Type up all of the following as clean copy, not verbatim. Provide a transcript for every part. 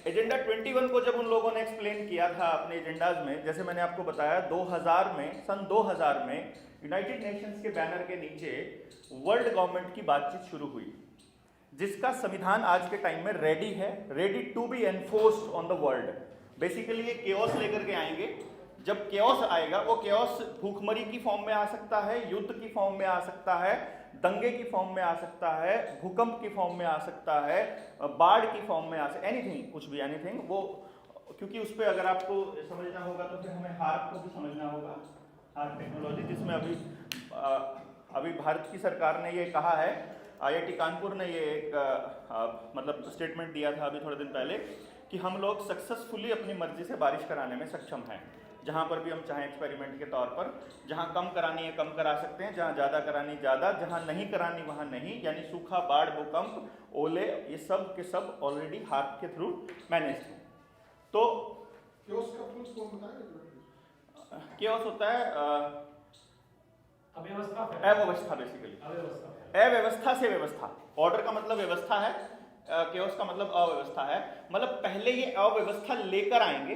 Agenda 21 को जब उन लोगों ने एक्सप्लेन किया था अपने एजेंडाज में, जैसे मैंने आपको बताया 2000 में, सन 2000 में यूनाइटेड नेशंस के बैनर के नीचे वर्ल्ड गवर्नमेंट की बातचीत शुरू हुई, जिसका संविधान आज के टाइम में रेडी है, ready to be enforced on the world. Basically ये केओस लेकर के आएंगे। जब केओस आएगा, वो केओस भूखमरी की फॉर्म में आ सकता है, युद्ध की फॉर्म में आ सकता है, दंगे की फॉर्म में आ सकता है, भूकंप की फॉर्म में आ सकता है, बाढ़ की फॉर्म में आ सकता है, एनीथिंग, कुछ भी, एनीथिंग। वो क्योंकि उस पर अगर आपको समझना होगा तो फिर हमें हार्प को भी समझना होगा, हार्प टेक्नोलॉजी, जिसमें अभी भारत की सरकार ने ये कहा है, IIT कानपुर ने ये एक मतलब स्टेटमेंट दिया था अभी थोड़े दिन पहले कि हम लोग सक्सेसफुली अपनी मर्जी से बारिश कराने में सक्षम हैं। जहाँ पर भी हम चाहें एक्सपेरिमेंट के तौर पर, जहाँ कम करानी है कम करा सकते हैं, जहाँ ज़्यादा करानी ज़्यादा, जहाँ नहीं करानी वहाँ नहीं, यानी सूखा, बाढ़, भूकंप, ओले, ये सब के सब ऑलरेडी हार्प के थ्रू मैनेज थे। तो केओस का फुल फॉर्म बताएं। केओस होता है अव्यवस्था, बेसिकली अव्यवस्था से व्यवस्था। ऑर्डर का मतलब व्यवस्था है, केओस का मतलब अव्यवस्था है। मतलब पहले ये अव्यवस्था लेकर आएंगे,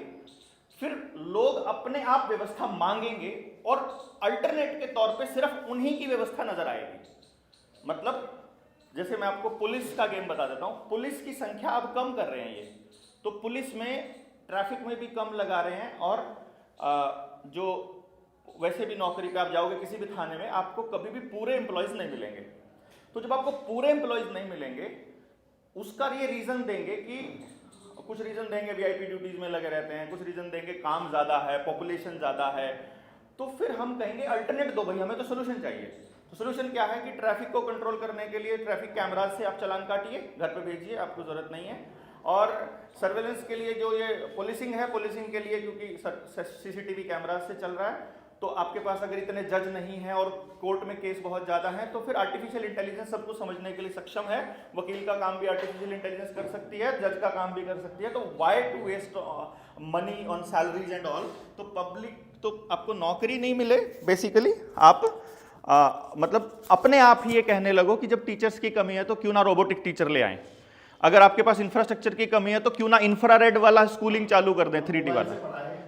फिर लोग अपने आप व्यवस्था मांगेंगे और अल्टरनेट के तौर पे सिर्फ उन्हीं की व्यवस्था नजर आएगी। मतलब जैसे मैं आपको पुलिस का गेम बता देता हूं, पुलिस की संख्या अब कम कर रहे हैं ये, तो पुलिस में ट्रैफिक में भी कम लगा रहे हैं, और जो वैसे भी नौकरी पे आप जाओगे किसी भी थाने में, आपको कभी भी पूरे एम्प्लॉयज नहीं मिलेंगे। तो जब आपको पूरे एम्प्लॉयज नहीं मिलेंगे, उसका ये रीजन देंगे कि कुछ रीजन देंगे VIP ड्यूटीज में लगे रहते हैं, कुछ रीजन देंगे काम ज्यादा है, पॉपुलेशन ज्यादा है, तो फिर हम कहेंगे अल्टरनेट दो भाई, हमें तो सोल्यूशन चाहिए। तो सोल्यूशन क्या है कि ट्रैफिक को कंट्रोल करने के लिए ट्रैफिक कैमराज से आप चालान काटिए, घर पे भेजिए, आपको जरूरत नहीं है। और सर्वेलेंस के लिए जो ये पुलिसिंग है, पुलिसिंग के लिए क्योंकि CCTV कैमराज से चल रहा है, तो आपके पास अगर इतने जज नहीं है और कोर्ट में केस बहुत ज़्यादा है, तो फिर आर्टिफिशियल इंटेलिजेंस सबको समझने के लिए सक्षम है। वकील का काम भी आर्टिफिशियल इंटेलिजेंस कर सकती है, जज का काम भी कर सकती है। तो why to waste money on salaries and all. तो पब्लिक, तो आपको नौकरी नहीं मिले, बेसिकली आप मतलब अपने आप ही ये कहने लगो कि जब टीचर्स की कमी है तो क्यों ना रोबोटिक टीचर ले आएं, अगर आपके पास इंफ्रास्ट्रक्चर की कमी है तो क्यों ना इंफ्रारेड वाला स्कूलिंग चालू कर दें, 3D वाला,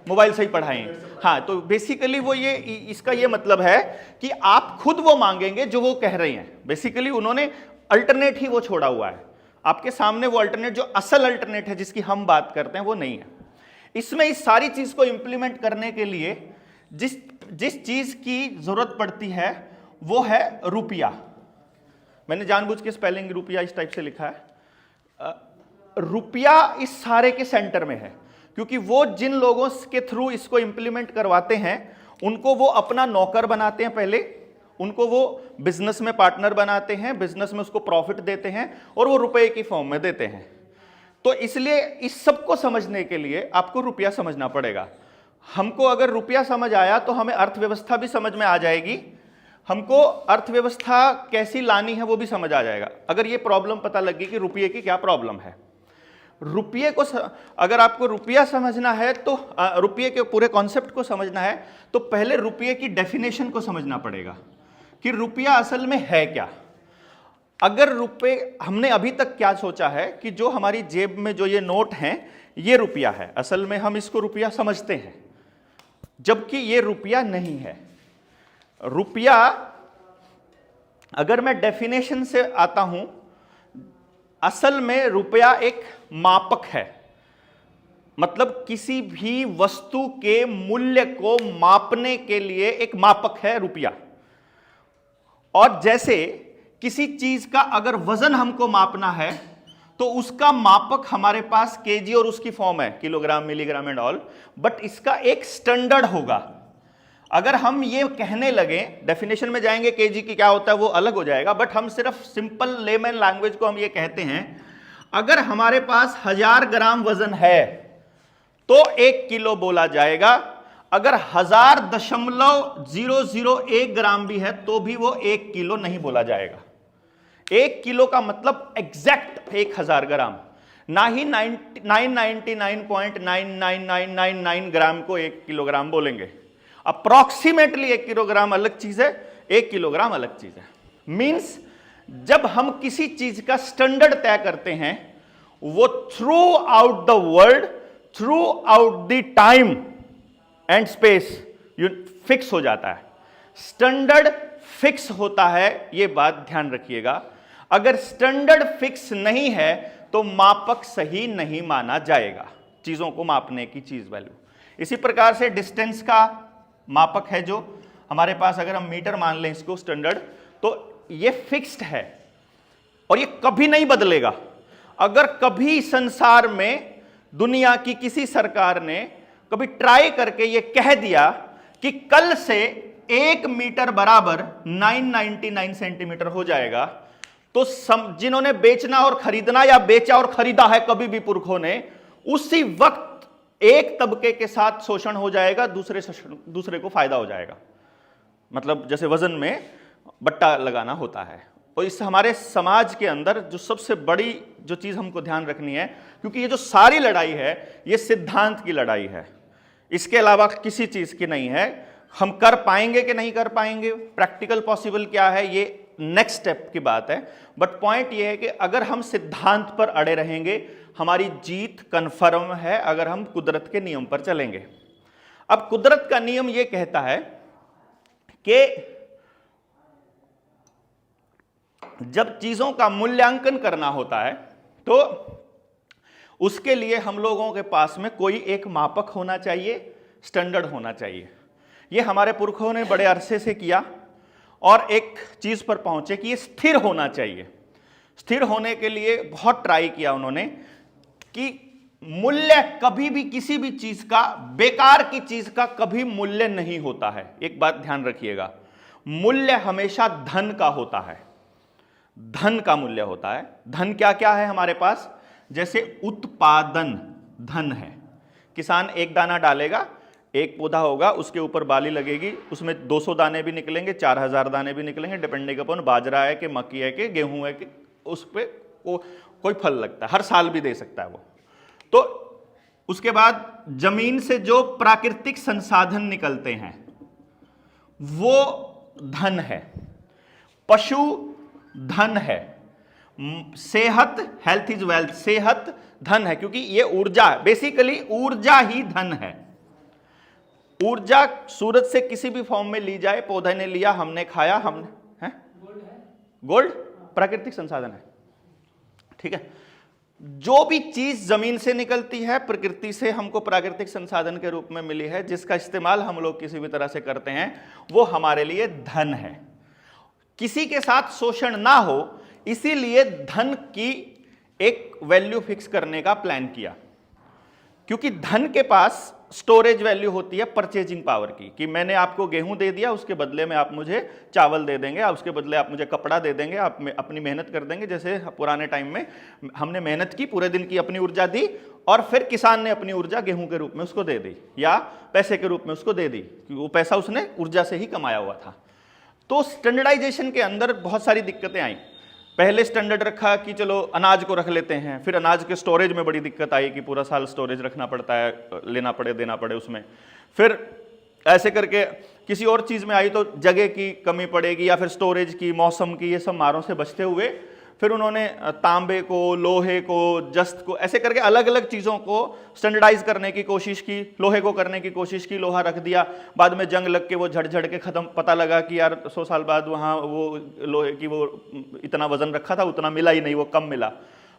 मोबाइल से ही पढ़ाएं। हाँ, तो बेसिकली वो ये, इसका ये मतलब है कि आप खुद वो मांगेंगे जो वो कह रहे हैं। बेसिकली उन्होंने अल्टरनेट ही वो छोड़ा हुआ है आपके सामने, वो अल्टरनेट जो असल अल्टरनेट है जिसकी हम बात करते हैं वो नहीं है। इसमें इस सारी चीज को इंप्लीमेंट करने के लिए जिस चीज की जरूरत पड़ती है वो है रुपया। मैंने जानबूझ के स्पेलिंग रुपया इस टाइप से लिखा है। रुपया इस सारे के सेंटर में है, क्योंकि वो जिन लोगों के थ्रू इसको इंप्लीमेंट करवाते हैं उनको वो अपना नौकर बनाते हैं पहले, उनको वो बिजनेस में पार्टनर बनाते हैं, बिजनेस में उसको प्रॉफिट देते हैं और वो रुपए की फॉर्म में देते हैं। तो इसलिए इस सब को समझने के लिए आपको रुपया समझना पड़ेगा। हमको अगर रुपया समझ आया तो हमें अर्थव्यवस्था भी समझ में आ जाएगी, हमको अर्थव्यवस्था कैसी लानी है वो भी समझ आ जाएगा। अगर ये प्रॉब्लम पता लगी कि रुपये की क्या प्रॉब्लम है, रुपये को अगर आपको रुपया समझना है तो रुपये के पूरे कॉन्सेप्ट को समझना है तो पहले रुपये की डेफिनेशन को समझना पड़ेगा कि रुपया असल में है क्या। अगर रुपये, हमने अभी तक क्या सोचा है कि जो हमारी जेब में जो ये नोट हैं ये रुपया है, असल में हम इसको रुपया समझते हैं, जबकि ये रुपया नहीं है। रुपया, अगर मैं डेफिनेशन से आता हूं, असल में रुपया एक मापक है, मतलब किसी भी वस्तु के मूल्य को मापने के लिए एक मापक है रुपया। और जैसे किसी चीज का अगर वजन हमको मापना है तो उसका मापक हमारे पास केजी और उसकी फॉर्म है kilogram, milligram and all, but इसका एक स्टैंडर्ड होगा। अगर हम ये कहने लगे, डेफिनेशन में जाएंगे केजी की क्या होता है वो अलग हो जाएगा, बट हम सिर्फ सिंपल लेमैन लैंग्वेज को हम ये कहते हैं, अगर हमारे पास 1000 ग्राम वजन है तो 1 किलो बोला जाएगा, अगर 1000.001 ग्राम भी है तो भी वो 1 किलो नहीं बोला जाएगा। 1 किलो का मतलब एग्जैक्ट 1000 ग्राम, ना ही 999.99999 ग्राम को 1 किलोग्राम बोलेंगे। अप्रॉक्सीमेटली 1 किलोग्राम अलग चीज है, 1 किलोग्राम अलग चीज है। मींस जब हम किसी चीज का स्टैंडर्ड तय करते हैं वो through out the world, through out the time and space fix हो जाता है। स्टैंडर्ड फिक्स होता है, यह बात ध्यान रखिएगा। अगर स्टैंडर्ड फिक्स नहीं है तो मापक सही नहीं माना जाएगा, चीजों को मापने की चीज वैल्यू। इसी प्रकार से डिस्टेंस का मापक है जो हमारे पास, अगर हम मीटर मान लें इसको स्टैंडर्ड, तो ये फिक्स्ड है और ये कभी नहीं बदलेगा। अगर कभी संसार में दुनिया की किसी सरकार ने कभी ट्राई करके ये कह दिया कि कल से 1 मीटर बराबर 999 सेंटीमीटर हो जाएगा, तो जिन्होंने बेचना और खरीदना या बेचा और खरीदा है कभी भी पुरखों ने, उसी वक्त एक तबके के साथ शोषण हो जाएगा, दूसरे को फायदा हो जाएगा। मतलब जैसे वजन में बट्टा लगाना होता है। और इस हमारे समाज के अंदर जो सबसे बड़ी जो चीज हमको ध्यान रखनी है, क्योंकि ये जो सारी लड़ाई है ये सिद्धांत की लड़ाई है, इसके अलावा किसी चीज की नहीं है। हम कर पाएंगे कि नहीं कर पाएंगे, प्रैक्टिकल पॉसिबल क्या है, ये नेक्स्ट स्टेप की बात है। बट पॉइंट ये है कि अगर हम सिद्धांत पर अड़े रहेंगे, हमारी जीत कन्फर्म है अगर हम कुदरत के नियम पर चलेंगे। अब कुदरत का नियम यह कहता है कि जब चीजों का मूल्यांकन करना होता है तो उसके लिए हम लोगों के पास में कोई एक मापक होना चाहिए, स्टैंडर्ड होना चाहिए। यह हमारे पुरखों ने बड़े अरसे से किया और एक चीज पर पहुंचे कि यह स्थिर होना चाहिए। स्थिर होने के लिए बहुत ट्राई किया उन्होंने कि मूल्य कभी भी किसी भी चीज का, बेकार की चीज का कभी मूल्य नहीं होता है। एक बात ध्यान रखिएगा, मूल्य हमेशा धन का होता है, धन का मूल्य होता है। धन क्या क्या है हमारे पास, जैसे उत्पादन धन है। किसान एक दाना डालेगा, एक पौधा होगा, उसके ऊपर बाली लगेगी, उसमें 200 दाने भी निकलेंगे, 4000 दाने भी निकलेंगे, डिपेंडिंग अपॉन बाजरा है कि मक्की है कि गेहूं है कि उस पर कोई फल लगता है, हर साल भी दे सकता है वो। तो उसके बाद जमीन से जो प्राकृतिक संसाधन निकलते हैं वो धन है। पशु धन है। सेहत, हेल्थ इज वेल्थ, सेहत धन है, क्योंकि ये ऊर्जा है, बेसिकली ऊर्जा ही धन है। ऊर्जा सूरज से किसी भी फॉर्म में ली जाए, पौधे ने लिया, हमने खाया, हमने है गोल्ड प्राकृतिक संसाधन है, ठीक है। जो भी चीज जमीन से निकलती है, प्रकृति से हमको प्राकृतिक संसाधन के रूप में मिली है, जिसका इस्तेमाल हम लोग किसी भी तरह से करते हैं, वो हमारे लिए धन है। किसी के साथ शोषण ना हो, इसीलिए धन की एक वैल्यू फिक्स करने का प्लान किया, क्योंकि धन के पास स्टोरेज वैल्यू होती है परचेजिंग पावर की, कि मैंने आपको गेहूं दे दिया, उसके बदले में आप मुझे चावल दे देंगे, उसके बदले आप मुझे कपड़ा दे देंगे, आप अपनी मेहनत कर देंगे। जैसे पुराने टाइम में हमने मेहनत की, पूरे दिन की अपनी ऊर्जा दी, और फिर किसान ने अपनी ऊर्जा गेहूं के रूप में उसको दे दी या पैसे के रूप में उसको दे दी, क्योंकि वो पैसा उसने ऊर्जा से ही कमाया हुआ था। तो स्टैंडर्डाइजेशन के अंदर बहुत सारी दिक्कतें आई। पहले स्टैंडर्ड रखा कि चलो अनाज को रख लेते हैं, फिर अनाज के स्टोरेज में बड़ी दिक्कत आई कि पूरा साल स्टोरेज रखना पड़ता है, लेना पड़े, देना पड़े उसमें। फिर ऐसे करके किसी और चीज़ में आई तो जगह की कमी पड़ेगी, या फिर स्टोरेज की, मौसम की, ये सब मारों से बचते हुए फिर उन्होंने तांबे को, लोहे को, जस्त को, ऐसे करके अलग अलग चीज़ों को स्टैंडर्डाइज करने की कोशिश की। लोहे को करने की कोशिश की, लोहा रख दिया, बाद में जंग लग के वो झड़ के ख़त्म। पता लगा कि यार 100 साल बाद वहाँ वो लोहे की वो इतना वजन रखा था, उतना मिला ही नहीं, वो कम मिला।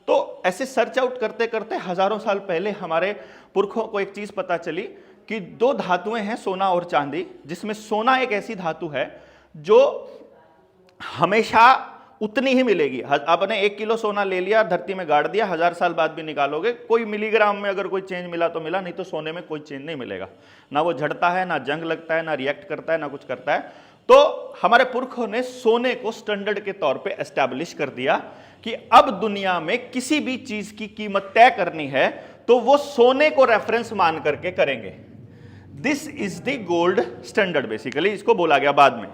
तो ऐसे सर्च आउट करते करते हज़ारों साल पहले हमारे पुरखों को एक चीज़ पता चली कि 2 धातुएँ हैं, सोना और चांदी, जिसमें सोना एक ऐसी धातु है जो हमेशा उतनी ही मिलेगी। आपने 1 किलो सोना ले लिया, धरती में गाड़ दिया, 1000 साल बाद भी निकालोगे, कोई मिलीग्राम में अगर कोई चेंज मिला तो मिला, नहीं तो सोने में कोई चेंज नहीं मिलेगा। ना वो झड़ता है, ना जंग लगता है, ना रिएक्ट करता है, ना कुछ करता है। तो हमारे पुरखों ने सोने को स्टैंडर्ड के तौर पे एस्टैब्लिश कर दिया कि अब दुनिया में किसी भी चीज की कीमत तय करनी है तो वो सोने को रेफरेंस मान करके करेंगे। This is the gold standard, basically इसको बोला गया बाद में।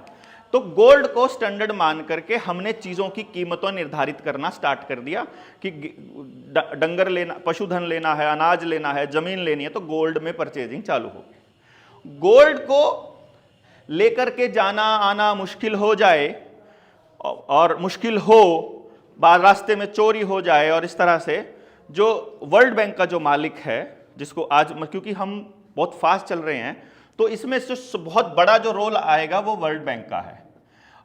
तो गोल्ड को स्टैंडर्ड मान करके हमने चीजों की कीमतों निर्धारित करना स्टार्ट कर दिया कि डंगर लेना, पशुधन लेना है, अनाज लेना है, जमीन लेनी है, तो गोल्ड में परचेजिंग चालू होगी। गोल्ड को लेकर के जाना आना मुश्किल हो जाए और मुश्किल हो, रास्ते में चोरी हो जाए और इस तरह से, जो वर्ल्ड बैंक का जो मालिक है, जिसको आज क्योंकि हम बहुत फास्ट चल रहे हैं तो इसमें से बहुत बड़ा जो रोल आएगा वो वर्ल्ड बैंक का है।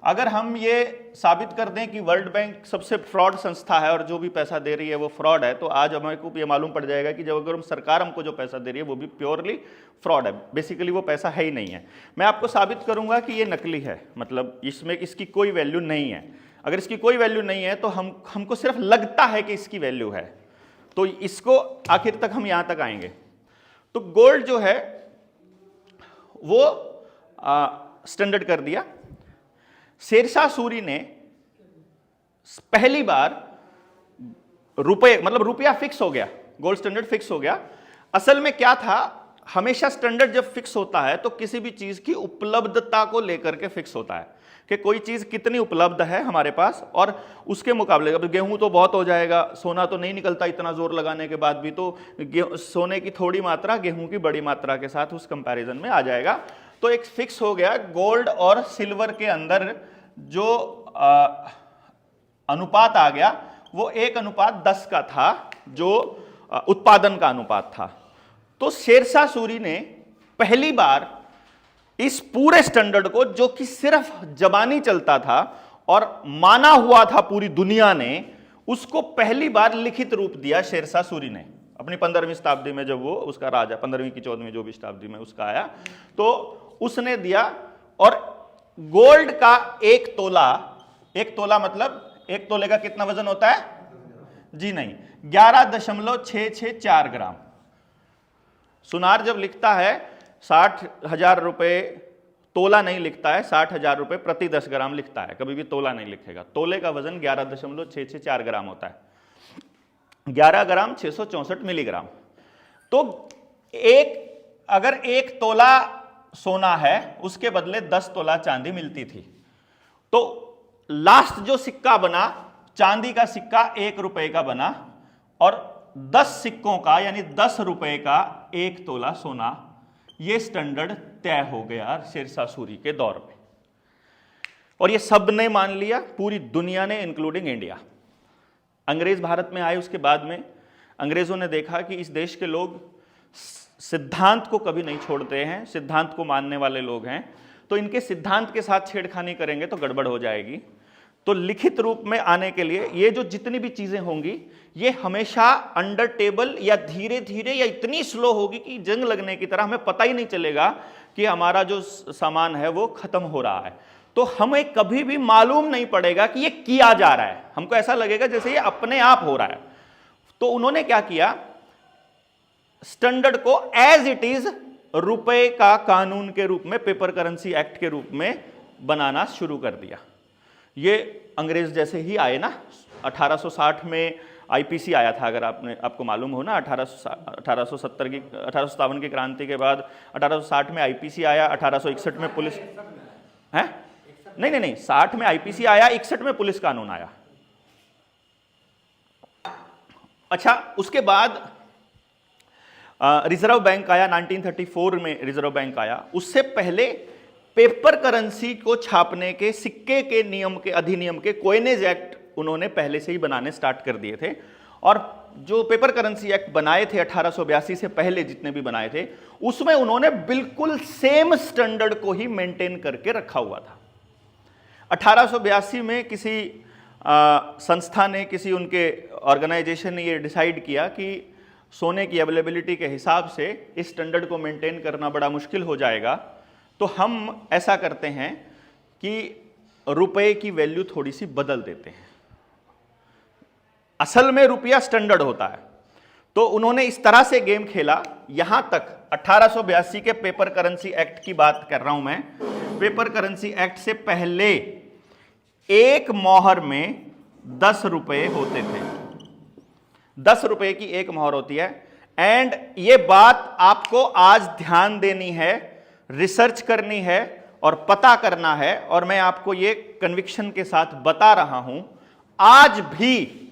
अगर हम ये साबित कर दें कि वर्ल्ड बैंक सबसे फ्रॉड संस्था है और जो भी पैसा दे रही है वो फ्रॉड है, तो आज हमें को ये मालूम पड़ जाएगा कि जब अगर सरकार हमको जो पैसा दे रही है वो भी प्योरली फ्रॉड है, बेसिकली वो पैसा है ही नहीं है। मैं आपको साबित करूंगा कि ये नकली है, मतलब इसमें इसकी कोई वैल्यू नहीं है। अगर इसकी कोई वैल्यू नहीं है तो हमको सिर्फ लगता है कि इसकी वैल्यू है, तो इसको आखिर तक हम यहां तक आएंगे। तो गोल्ड जो है वो स्टैंडर्ड कर दिया। शेरशाह सूरी ने पहली बार रुपए, मतलब रुपया फिक्स हो गया, गोल्ड स्टैंडर्ड फिक्स हो गया। असल में क्या था, हमेशा स्टैंडर्ड जब फिक्स होता है तो किसी भी चीज की उपलब्धता को लेकर के फिक्स होता है कि कोई चीज कितनी उपलब्ध है हमारे पास, और उसके मुकाबले अब गेहूं तो बहुत हो जाएगा, सोना तो नहीं निकलता इतना जोर लगाने के बाद भी, तो सोने की थोड़ी मात्रा गेहूं की बड़ी मात्रा के साथ उस कंपैरिजन में आ जाएगा। तो एक फिक्स हो गया, गोल्ड और सिल्वर के अंदर जो अनुपात आ गया वो 1:10 का था, जो उत्पादन का अनुपात था। तो शेरशाह सूरी ने पहली बार इस पूरे स्टैंडर्ड को, जो कि सिर्फ जबानी चलता था और माना हुआ था पूरी दुनिया ने, उसको पहली बार लिखित रूप दिया शेरशाह सूरी ने अपनी 15वीं शताब्दी में, जब वो उसका राजा 15वीं की 14वीं जो भी शताब्दी में उसका आया, तो उसने दिया। और गोल्ड का 1 तोला मतलब 1 तोले का कितना वजन होता है जी? नहीं, 11.664 ग्राम। सुनार जब लिखता है 60,000 रुपए, तोला नहीं लिखता है, 60,000 रुपए प्रति 10 ग्राम लिखता है, कभी भी तोला नहीं लिखेगा। तोले का वजन 11.664 ग्राम होता है, 11 ग्राम 664 मिलीग्राम। तो अगर 1 तोला सोना है उसके बदले 10 तोला चांदी मिलती थी। तो लास्ट जो सिक्का बना, चांदी का सिक्का 1 रुपए का बना, और 10 सिक्कों का यानी 10 रुपए का 1 तोला सोना, ये स्टैंडर्ड तय हो गया शेरशाह सूरी के दौर में। और ये सब ने मान लिया, पूरी दुनिया ने, इंक्लूडिंग इंडिया। अंग्रेज भारत में आए उसके बाद में अंग्रेजों ने देखा कि इस देश के लोग सिद्धांत को कभी नहीं छोड़ते हैं, सिद्धांत को मानने वाले लोग हैं, तो इनके सिद्धांत के साथ छेड़खानी करेंगे तो गड़बड़ हो जाएगी। तो लिखित रूप में आने के लिए ये जो जितनी भी चीजें होंगी ये हमेशा अंडर टेबल या धीरे धीरे या इतनी स्लो होगी कि जंग लगने की तरह हमें पता ही नहीं चलेगा कि हमारा जो सामान है वो खत्म हो रहा है। तो हमें कभी भी मालूम नहीं पड़ेगा कि ये किया जा रहा है, हमको ऐसा लगेगा जैसे ये अपने आप हो रहा है। तो उन्होंने क्या किया, स्टैंडर्ड को एज इट इज रुपए का कानून के रूप में, पेपर करेंसी एक्ट के रूप में बनाना शुरू कर दिया। ये अंग्रेज जैसे ही आए ना, 1860 में आईपीसी आया था, अगर आपको मालूम हो ना, 1857 की क्रांति के बाद 1860 में आईपीसी आया, 1861 में पुलिस है, नहीं 60 में आईपीसी आया, 61 में पुलिस कानून आया। अच्छा, उसके बाद रिजर्व बैंक आया, 1934 में रिजर्व बैंक आया। उससे पहले पेपर करेंसी को छापने के, सिक्के के नियम के, अधिनियम के, कोइनेज एक्ट उन्होंने पहले से ही बनाने स्टार्ट कर दिए थे। और जो पेपर करेंसी एक्ट बनाए थे 1882 से पहले जितने भी बनाए थे, उसमें उन्होंने बिल्कुल सेम स्टैंडर्ड को ही मेंटेन करके रखा हुआ था। 1882 में किसी संस्था ने, किसी उनके ऑर्गेनाइजेशन ने ये डिसाइड किया कि सोने की अवेलेबिलिटी के हिसाब से इस स्टैंडर्ड को मेंटेन करना बड़ा मुश्किल हो जाएगा, तो हम ऐसा करते हैं कि रुपए की वैल्यू थोड़ी सी बदल देते हैं। असल में रुपया स्टैंडर्ड होता है, तो उन्होंने इस तरह से गेम खेला। यहां तक 1882 के पेपर करेंसी एक्ट की बात कर रहा हूं मैं। पेपर करेंसी एक्ट से पहले एक मोहर में 10 रुपए होते थे, 10 रुपए की एक मोहर होती है। एंड ये बात आपको आज ध्यान देनी है, रिसर्च करनी है और पता करना है। और मैं आपको ये कन्विक्शन के साथ बता रहा हूं, आज भी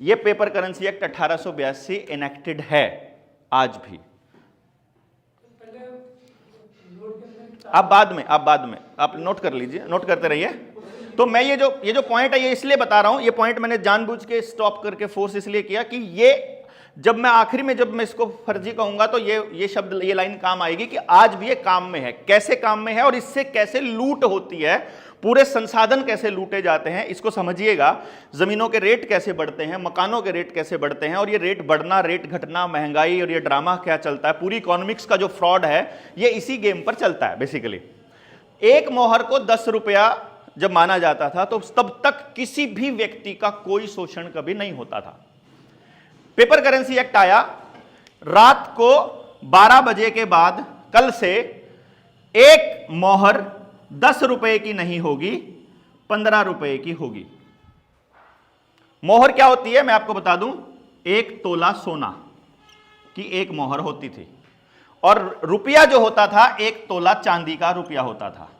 ये पेपर करेंसी एक्ट 1882 इनेक्टेड है, आज भी। आप बाद में आप नोट कर लीजिए, नोट करते रहिए। तो मैं ये जो पॉइंट है ये इसलिए बता रहा हूं, ये पॉइंट मैंने जानबूझ के स्टॉप करके फोर्स इसलिए किया कि ये जब मैं आखिरी में जब मैं इसको फर्जी कहूंगा तो ये शब्द, ये लाइन काम आएगी कि आज भी ये काम में है, कैसे काम में है और इससे कैसे लूट होती है, पूरे संसाधन कैसे लूटे जाते हैं, इसको समझिएगा। जमीनों के रेट कैसे बढ़ते हैं, मकानों के रेट कैसे बढ़ते हैं, और ये रेट बढ़ना, रेट घटना, महंगाई, और ये ड्रामा क्या चलता है, पूरी इकोनॉमिक्स का जो फ्रॉड है ये इसी गेम पर चलता है बेसिकली। एक मोहर को 10 रुपया जब माना जाता था तो तब तक किसी भी व्यक्ति का कोई शोषण कभी नहीं होता था। पेपर करेंसी एक्ट आया, रात को 12 बजे के बाद कल से एक मोहर 10 रुपए की नहीं होगी, 15 रुपए की होगी। मोहर क्या होती है मैं आपको बता दूं, 1 तोला सोना की एक मोहर होती थी, और रुपया जो होता था 1 तोला चांदी का रुपया होता था।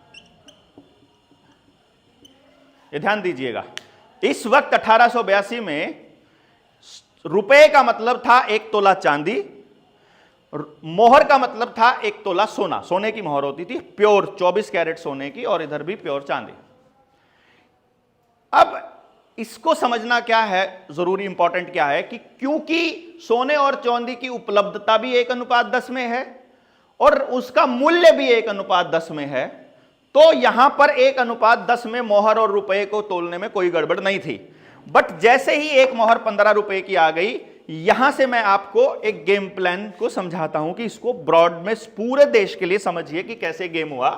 ये ध्यान दीजिएगा, इस वक्त 1882 में रुपए का मतलब था 1 तोला चांदी, मोहर का मतलब था 1 तोला सोना। सोने की मोहर होती थी, प्योर 24 कैरेट सोने की, और इधर भी प्योर चांदी। अब इसको समझना क्या है जरूरी, इंपॉर्टेंट क्या है कि क्योंकि सोने और चांदी की उपलब्धता भी 1:10 में है और उसका मूल्य भी 1:10 में है, तो यहां पर 1:10 में मोहर और रुपए को तोलने में कोई गड़बड़ नहीं थी। बट जैसे ही एक मोहर 15 रुपए की आ गई, यहां से मैं आपको एक गेम प्लान को समझाता हूं कि इसको ब्रॉड में पूरे देश के लिए समझिए कि कैसे गेम हुआ।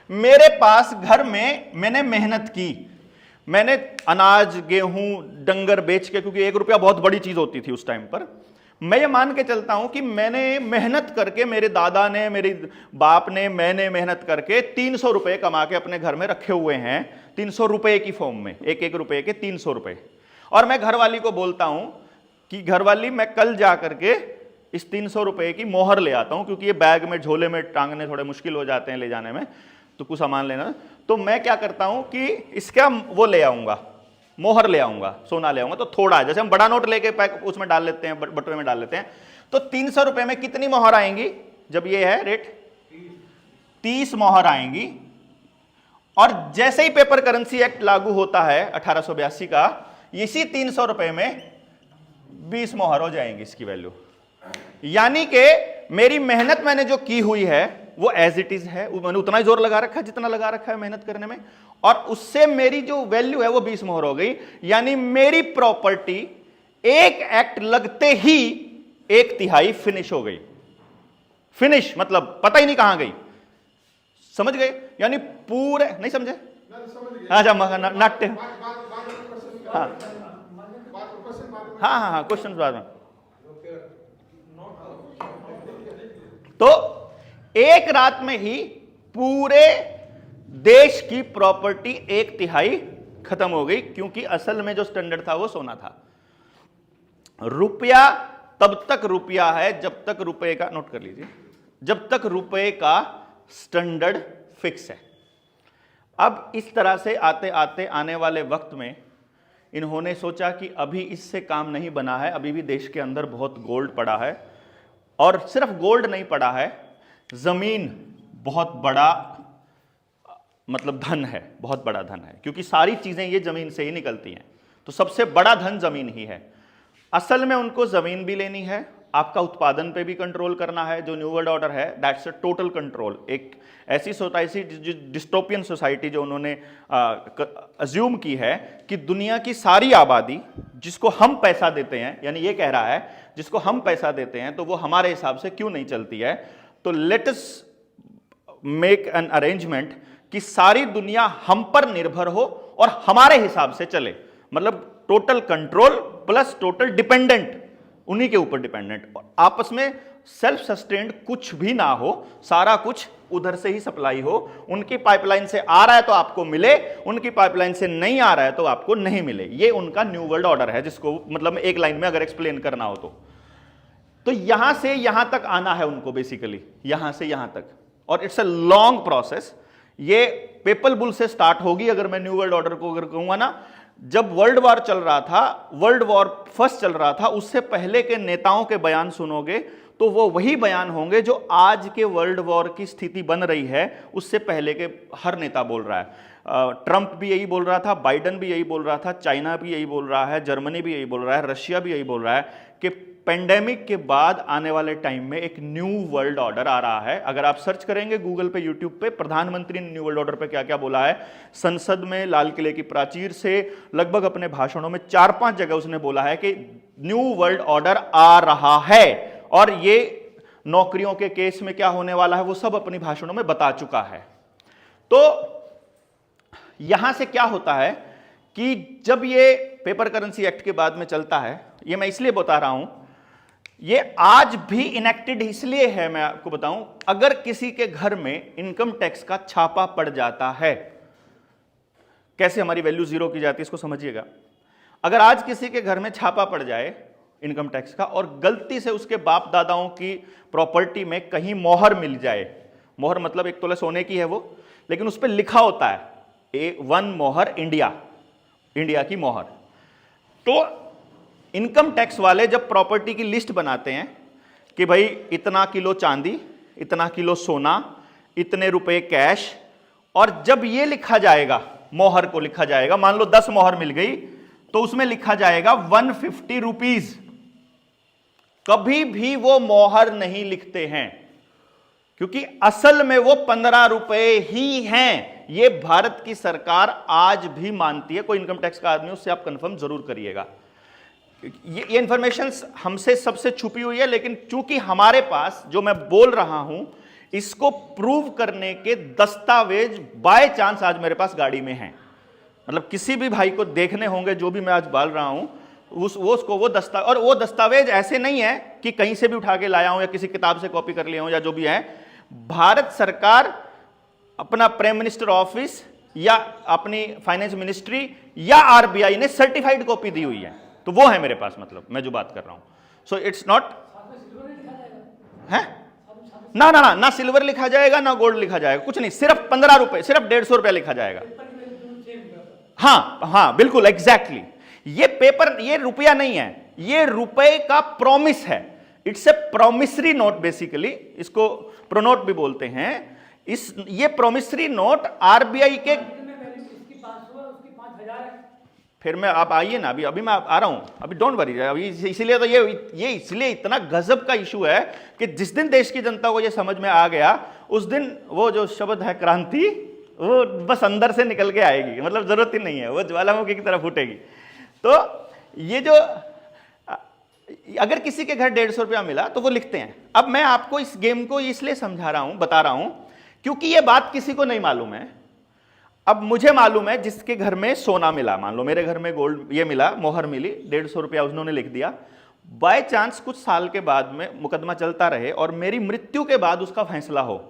मेरे पास घर में मैंने मेहनत की, मैंने अनाज, गेहूं, डंगर बेच के, क्योंकि 1 रुपया बहुत बड़ी चीज होती थी उस टाइम पर, मैं ये मान के चलता हूं कि मैंने मेहनत करके, मेरे दादा ने, मेरे बाप ने, मैंने मेहनत करके 300 रुपए कमा के अपने घर में रखे हुए हैं, 300 रुपए की फॉर्म में, 1-1 रुपए के 300 रुपए। और मैं घरवाली को बोलता हूं कि घरवाली मैं कल जा करके इस 300 रुपए की मोहर ले आता हूं, क्योंकि ये बैग में, झोले में टांगने थोड़े मुश्किल हो जाते हैं ले जाने में, तो कुछ सामान लेना। तो मैं क्या करता हूं कि इसका वो ले आऊंगा, मोहर ले आऊंगा, सोना ले आऊंगा। तो थोड़ा, जैसे हम बड़ा नोट लेके पैक उसमें डाल लेते हैं, बटुए में डाल लेते हैं, तो 300 रुपए में कितनी मोहर आएंगी? जब ये है रेट 30 मोहर आएंगी। और जैसे ही पेपर करेंसी एक्ट लागू होता है 1882 का, इसी 300 रुपए में 20 मोहर हो जाएंगी इसकी वैल्यू। यानी कि मेरी मेहनत मैंने जो की हुई है वो एज इट इज है, मैंने उतना ही जोर लगा रखा है जितना लगा रखा है मेहनत करने में, और उससे मेरी जो वैल्यू है वो 20 मोहर हो गई। यानी मेरी प्रॉपर्टी एक एक्ट लगते ही 1/3 फिनिश हो गई। फिनिश मतलब पता ही नहीं कहां गई, समझ गए? यानी पूरे, नहीं समझे? अच्छा, नाट्य, हाँ, क्वेश्चन बाद में। तो एक रात में ही पूरे देश की प्रॉपर्टी 1/3 खत्म हो गई, क्योंकि असल में जो स्टैंडर्ड था वो सोना था। रुपया तब तक रुपया है जब तक रुपए का, नोट कर लीजिए, जब तक रुपए का स्टैंडर्ड फिक्स है। अब इस तरह से आते आते आने वाले वक्त में इन्होंने सोचा कि अभी इससे काम नहीं बना है, अभी भी देश के अंदर बहुत गोल्ड पड़ा है, और सिर्फ गोल्ड नहीं पड़ा है, जमीन बहुत बड़ा मतलब धन है, बहुत बड़ा धन है, क्योंकि सारी चीजें ये जमीन से ही निकलती हैं। तो सबसे बड़ा धन जमीन ही है। असल में उनको जमीन भी लेनी है, आपका उत्पादन पे भी कंट्रोल करना है। जो न्यू वर्ल्ड ऑर्डर है, दैट्स अ टोटल कंट्रोल। एक ऐसी सोसाइटी, डिस्टोपियन सोसाइटी जो उन्होंने अज्यूम की है कि दुनिया की सारी आबादी जिसको हम पैसा देते हैं, यानी ये कह रहा है जिसको हम पैसा देते हैं तो वो हमारे हिसाब से क्यों नहीं चलती है, तो let us make an arrangement कि सारी दुनिया हम पर निर्भर हो और हमारे हिसाब से चले। मतलब total control plus total dependent, उन्हीं के ऊपर डिपेंडेंट, और आपस में सेल्फ सस्टेन्ड कुछ भी ना हो, सारा कुछ उधर से ही सप्लाई हो। उनकी पाइपलाइन से आ रहा है तो आपको मिले, उनकी पाइपलाइन से नहीं आ रहा है तो आपको नहीं मिले। ये उनका न्यू वर्ल्ड ऑर्डर है, जिसको मतलब एक लाइन में अगर एक्सप्लेन करना हो तो यहां से यहां तक आना है उनको, बेसिकली यहां से यहां तक, और इट्स अ लॉन्ग प्रोसेस। ये पेपल बुल से स्टार्ट होगी, अगर मैं न्यू वर्ल्ड ऑर्डर को अगर कहूंगा ना, जब वर्ल्ड वॉर चल रहा था, वर्ल्ड वॉर फर्स्ट चल रहा था, उससे पहले के नेताओं के बयान सुनोगे तो वो वही बयान होंगे जो आज के वर्ल्ड वॉर की स्थिति बन रही है उससे पहले के हर नेता बोल रहा है। ट्रंप भी यही बोल रहा था, बाइडन भी यही बोल रहा था, चाइना भी यही बोल रहा है, जर्मनी भी यही बोल रहा है, रशिया भी यही बोल रहा है कि पेंडेमिक के बाद आने वाले टाइम में एक न्यू वर्ल्ड ऑर्डर आ रहा है। अगर आप सर्च करेंगे गूगल पे, यूट्यूब पे, प्रधानमंत्री ने न्यू वर्ल्ड ऑर्डर पे क्या क्या बोला है, संसद में, लाल किले की प्राचीर से, लगभग अपने भाषणों में 4-5 जगह उसने बोला है कि न्यू वर्ल्ड ऑर्डर आ रहा है, और ये नौकरियों के केस में क्या होने वाला है वो सब अपनी भाषणों में बता चुका है। तो यहां से क्या होता है कि जब ये पेपर करेंसी एक्ट के बाद में चलता है, ये मैं इसलिए बता रहा हूं, ये आज भी इनेक्टेड इसलिए है, मैं आपको बताऊं, अगर किसी के घर में इनकम टैक्स का छापा पड़ जाता है, कैसे हमारी वैल्यू जीरो की जाती है इसको समझिएगा। अगर आज किसी के घर में छापा पड़ जाए इनकम टैक्स का और गलती से उसके बाप दादाओं की प्रॉपर्टी में कहीं मोहर मिल जाए, मोहर मतलब 1 तोला सोने की है वो, लेकिन उस पर लिखा होता है A1 मोहर इंडिया, इंडिया की मोहर, तो इनकम टैक्स वाले जब प्रॉपर्टी की लिस्ट बनाते हैं कि भाई इतना किलो चांदी, इतना किलो सोना, इतने रुपए कैश, और जब ये लिखा जाएगा, मोहर को लिखा जाएगा, मान लो 10 मोहर मिल गई तो उसमें लिखा जाएगा 150 रुपीज। कभी भी वो मोहर नहीं लिखते हैं क्योंकि असल में वो 15 रुपए ही हैं। ये भारत की सरकार आज भी मानती है। कोई इनकम टैक्स का आदमी, उससे आप कंफर्म जरूर करिएगा। ये इंफॉर्मेशन हमसे सबसे छुपी हुई है, लेकिन चूंकि हमारे पास जो मैं बोल रहा हूं इसको प्रूव करने के दस्तावेज बाय चांस आज मेरे पास गाड़ी में हैं। मतलब किसी भी भाई को देखने होंगे जो भी मैं आज बोल रहा हूं, वो दस्तावेज ऐसे नहीं है कि कहीं से भी उठा के लाया हूं या किसी किताब से कॉपी कर लिया हूं या जो भी है। भारत सरकार, अपना प्राइम मिनिस्टर ऑफिस या अपनी फाइनेंस मिनिस्ट्री या आरबीआई ने सर्टिफाइड कॉपी दी हुई है, तो वो है मेरे पास। मतलब मैं जो बात कर रहा हूं, सो इट्स नॉट है ना सिल्वर लिखा जाएगा ना गोल्ड लिखा जाएगा, कुछ नहीं, सिर्फ 15 रुपए, सिर्फ 150 रुपए लिखा जाएगा। हाँ बिल्कुल एग्जैक्टली। ये पेपर, ये रुपया नहीं है, ये रुपए का प्रॉमिस है। It's a promissory note basically, इसको प्रोनोट भी बोलते हैं। ये प्रॉमिसरी नोट आरबीआई के, फिर मैं, आप आइए ना, अभी मैं आ रहा हूं, अभी डोंट वरी। अभी इसीलिए तो ये इसलिए इतना गजब का इशू है कि जिस दिन देश की जनता को ये समझ में आ गया, उस दिन वो जो शब्द है क्रांति, वो बस अंदर से निकल के आएगी, मतलब जरूरत ही नहीं है, वो ज्वालामुखी की तरह फूटेगी। तो ये जो, अगर किसी के घर 150 रुपया मिला तो वो लिखते हैं। अब मैं आपको इस गेम को इसलिए समझा रहा हूं, बता रहा हूं, क्योंकि ये बात किसी को नहीं मालूम है। अब मुझे मालूम है, जिसके घर में सोना मिला, मान लो मेरे घर में गोल्ड ये मिला, मोहर मिली, 150 रुपया उन्होंने लिख दिया, बाय चांस कुछ साल के बाद में मुकदमा चलता रहे और मेरी मृत्यु के बाद उसका फैसला हो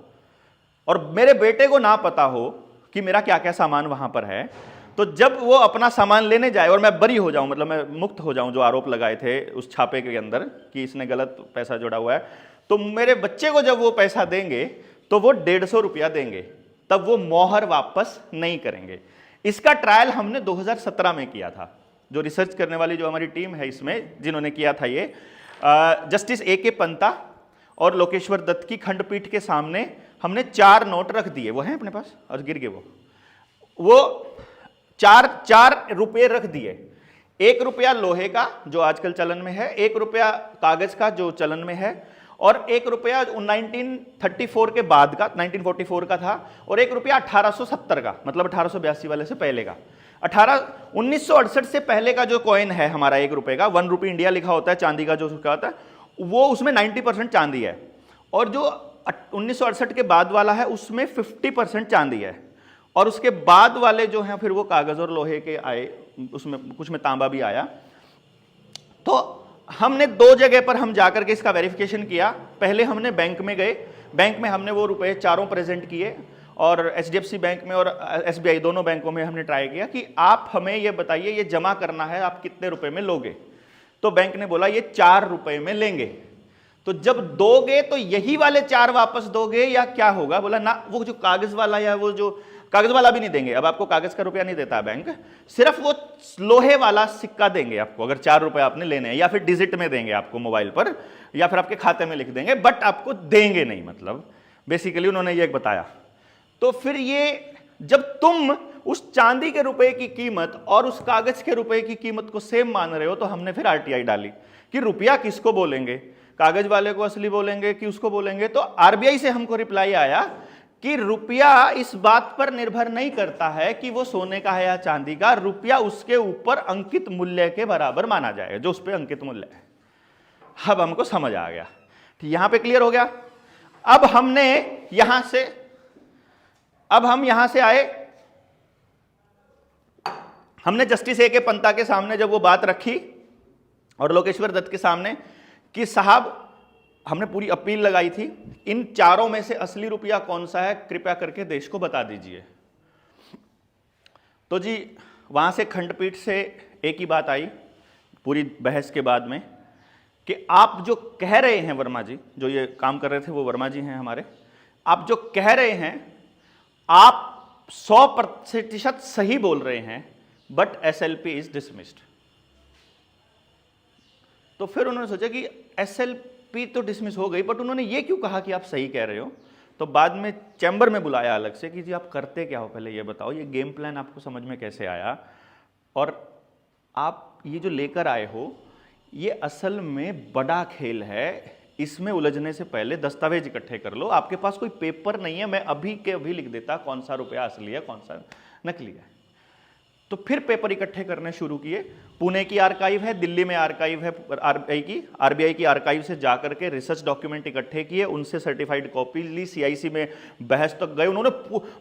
और मेरे बेटे को ना पता हो कि मेरा क्या क्या सामान वहां पर है, तो जब वो अपना सामान लेने जाए और मैं बरी हो जाऊं, मतलब मैं मुक्त हो जाऊं जो आरोप लगाए थे उस छापे के अंदर कि इसने गलत पैसा जोड़ा हुआ है, तो मेरे बच्चे को जब वो पैसा देंगे तो वो 150 रुपया देंगे, तब वो मोहर वापस नहीं करेंगे। इसका ट्रायल हमने 2017 में किया था। जो रिसर्च करने वाली जो हमारी टीम है इसमें, जिन्होंने किया था ये, जस्टिस A.K. पंता और लोकेश्वर दत्त की खंडपीठ के सामने हमने 4 नोट रख दिए, वो हैं अपने पास और गिर गए वो 4 रुपये रख दिए। 1 रुपया लोहे का जो आजकल चलन में है, 1 रुपया कागज का जो चलन में है, और 1 रुपया 1934 के बाद का, 1944 का था, और 1 रुपया 1870 का, मतलब 1882 वाले से पहले का। 1968 से पहले का जो कॉइन है हमारा 1 रुपये का, 1 रुपी इंडिया लिखा होता है, चांदी का जो उसका होता है, वो उसमें 90% चांदी है, और जो 1968 के बाद वाला है उसमें 50% चांदी है, और उसके बाद वाले जो हैं फिर वो कागज और लोहे के आए, उसमें कुछ में तांबा भी आया। तो हमने 2 जगह पर हम जाकर के इसका वेरिफिकेशन किया। पहले हमने बैंक में गए, बैंक में हमने वो रुपए चारों प्रेजेंट किए, और HDFC बैंक में और SBI दोनों बैंकों में हमने ट्राई किया कि आप हमें ये बताइए, ये जमा करना है, आप कितने रुपए में लोगे। तो बैंक ने बोला ये 4 रुपए में लेंगे। तो जब दोगे तो यही वाले 4 वापस दोगे या क्या होगा? बोला ना, वो जो कागज वाला या वो जो कागज वाला भी नहीं देंगे, अब आपको कागज का रुपया नहीं देता बैंक, सिर्फ वो लोहे वाला सिक्का देंगे आपको, अगर 4 रुपए आपने लेने हैं, या फिर डिजिट में देंगे आपको मोबाइल पर, या फिर आपके खाते में लिख देंगे, बट आपको देंगे नहीं, मतलब बेसिकली उन्होंने ये बताया। तो फिर ये जब तुम उस चांदी के रुपए की कीमत और उस कागज के रुपए की कीमत को सेम मान रहे हो, तो हमने फिर आरटीआई डाली कि रुपया किसको बोलेंगे, कागज वाले को असली बोलेंगे कि उसको बोलेंगे। तो आरबीआई से हमको रिप्लाई आया कि रुपया इस बात पर निर्भर नहीं करता है कि वो सोने का है या चांदी का, रुपया उसके ऊपर अंकित मूल्य के बराबर माना जाएगा, जो उस पर अंकित मूल्य है। अब हमको समझ आ गया, यहां पे क्लियर हो गया। अब हम यहां से आए, हमने जस्टिस ए के पंता के सामने जब वो बात रखी और लोकेश्वर दत्त के सामने कि साहब हमने पूरी अपील लगाई थी, इन चारों में से असली रुपया कौन सा है, कृपया करके देश को बता दीजिए। तो जी वहां से खंडपीठ से एक ही बात आई पूरी बहस के बाद में कि आप जो कह रहे हैं, वर्मा जी जो ये काम कर रहे थे वो वर्मा जी हैं हमारे, आप जो कह रहे हैं आप 100% सही बोल रहे हैं, बट एसएलपी इज डिसमिस्ड। तो फिर उन्होंने सोचा कि एसएलपी तो डिसमिस हो गई, बट उन्होंने ये क्यों कहा कि आप सही कह रहे हो। तो बाद में चैम्बर में बुलाया अलग से कि जी आप करते क्या हो, पहले ये बताओ, ये गेम प्लान आपको समझ में कैसे आया, और आप ये जो लेकर आए हो ये असल में बड़ा खेल है, इसमें उलझने से पहले दस्तावेज इकट्ठे कर लो। आपके पास कोई पेपर नहीं है, मैं अभी के अभी लिख देता कौन सा रुपया असली है कौन सा नकली है। तो फिर पेपर इकट्ठे करने शुरू किए। पुणे की आर्काइव है, दिल्ली में आर्काइव है आरबीआई की आर्काइव से जाकर के रिसर्च डॉक्यूमेंट इकट्ठे किए, उनसे सर्टिफाइड कॉपी ली, सीआईसी में बहस तक गए। उन्होंने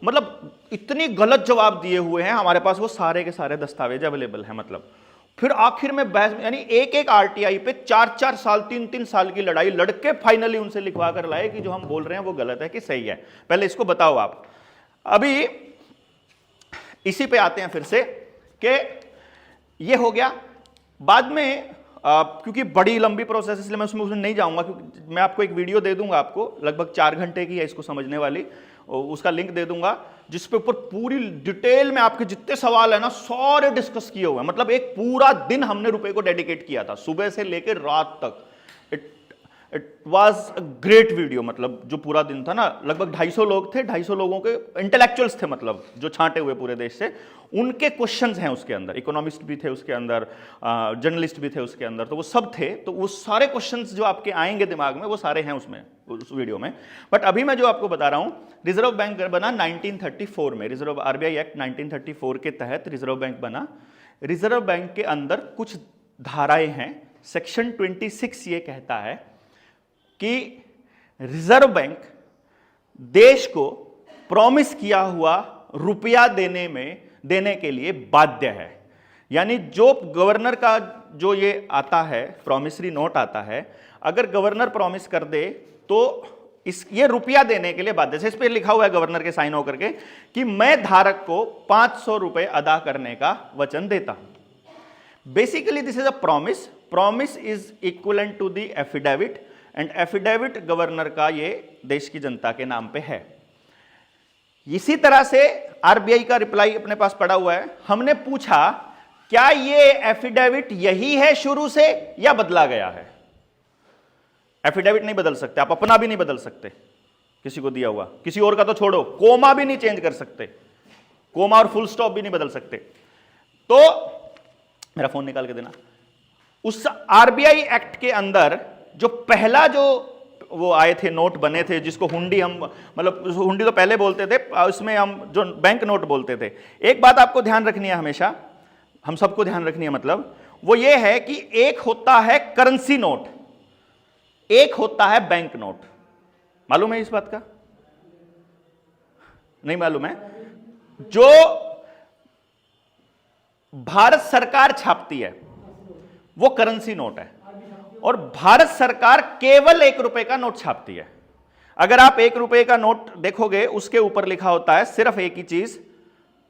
मतलब इतनी गलत जवाब दिए हुए हैं, हमारे पास वो सारे के सारे दस्तावेज अवेलेबल हैं। मतलब फिर आखिर में बहस, यानी एक आरटीआई पे 4-4 साल 3-3 साल की लड़ाई लड़के फाइनली उनसे लिखवा कर लाए कि जो हम बोल रहे हैं वो गलत है कि सही है, पहले इसको बताओ आप। अभी इसी पे आते हैं फिर से कि ये हो गया। बाद में क्योंकि बड़ी लंबी प्रोसेस इसलिए मैं उसमें नहीं जाऊंगा, क्योंकि मैं आपको एक वीडियो दे दूंगा, आपको लगभग 4 घंटे की है इसको समझने वाली, उसका लिंक दे दूंगा जिसपे ऊपर पूरी डिटेल में आपके जितने सवाल है ना सारे डिस्कस किए हुए हैं। मतलब एक पूरा दिन हमने रुपए को डेडिकेट किया था, सुबह से लेकर रात तक। It was a great video. मतलब जो पूरा दिन था ना, लगभग 250 लोग थे, 250 लोगों के इंटेलेक्चुअल्स थे, मतलब जो छांटे हुए पूरे देश से, उनके क्वेश्चंस हैं उसके अंदर, इकोनॉमिस्ट भी थे उसके अंदर, जर्नलिस्ट भी थे उसके अंदर, तो वो सब थे। तो वो सारे क्वेश्चंस जो आपके आएंगे दिमाग में वो सारे हैं उसमें, उस वीडियो में। बट अभी मैं जो आपको बता रहा हूं, रिजर्व बैंक बना 1934 में, रिजर्व आरबीआई एक्ट 1934 के तहत रिजर्व बैंक बना। रिजर्व बैंक के अंदर कुछ धाराएं हैं। सेक्शन 26 ये कहता है कि रिजर्व बैंक देश को प्रॉमिस किया हुआ रुपया देने के लिए बाध्य है। यानी जो गवर्नर का जो ये आता है प्रॉमिसरी नोट आता है, अगर गवर्नर प्रॉमिस कर दे तो ये रुपया देने के लिए बाध्य है। इस पर लिखा हुआ है गवर्नर के साइन होकर के कि मैं धारक को 500 रुपए अदा करने का वचन देता हूं। Basically this is a promise. Promise is equivalent to the affidavit, and affidavit governor का ये देश की जनता के नाम पे है। इसी तरह से आरबीआई का रिप्लाई अपने पास पड़ा हुआ है। हमने पूछा क्या ये एफिडेविट यही है शुरू से या बदला गया है? एफिडेविट नहीं बदल सकते आप, अपना भी नहीं बदल सकते, किसी को दिया हुआ, किसी और का तो छोड़ो, कोमा भी नहीं चेंज कर सकते, कोमा और फुल स्टॉप भी नहीं बदल सकते। तो मेरा फोन निकाल के देना। उस आरबीआई एक्ट के अंदर जो पहला जो वो आए थे, नोट बने थे, जिसको हुंडी हम, मतलब हुंडी तो पहले बोलते थे, उसमें हम जो बैंक नोट बोलते थे। एक बात आपको ध्यान रखनी है, हमेशा हम सबको ध्यान रखनी है, मतलब वो ये है कि एक होता है करेंसी नोट, एक होता है बैंक नोट। मालूम है इस बात का? नहीं मालूम है? जो भारत सरकार छापती है वो करेंसी नोट है, और भारत सरकार केवल 1 रुपए का नोट छापती है। अगर आप 1 रुपए का नोट देखोगे, उसके ऊपर लिखा होता है सिर्फ एक ही चीज,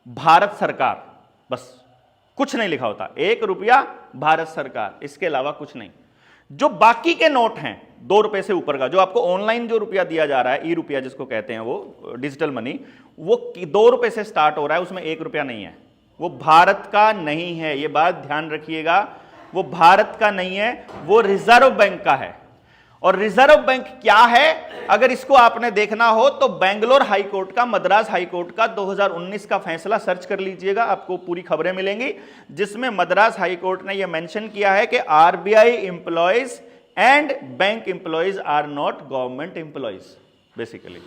भारत सरकार, बस कुछ नहीं लिखा होता। 1 रुपया भारत सरकार, इसके अलावा कुछ नहीं। जो बाकी के नोट हैं, ₹2 से ऊपर का, जो आपको ऑनलाइन जो रुपया दिया जा रहा है, ई रुपया जिसको कहते हैं, वो डिजिटल मनी, वो ₹2 से स्टार्ट हो रहा है, उसमें ₹1 नहीं है, वो भारत का नहीं है, ये बात ध्यान रखिएगा, वो भारत का नहीं है, वो रिजर्व बैंक का है। और रिजर्व बैंक क्या है, अगर इसको आपने देखना हो तो बेंगलोर हाई कोर्ट का, मद्रास हाई कोर्ट का 2019 का फैसला सर्च कर लीजिएगा, आपको पूरी खबरें मिलेंगी, जिसमें मद्रास हाई कोर्ट ने यह मेंशन किया है कि RBI employees and bank employees are not government employees basically.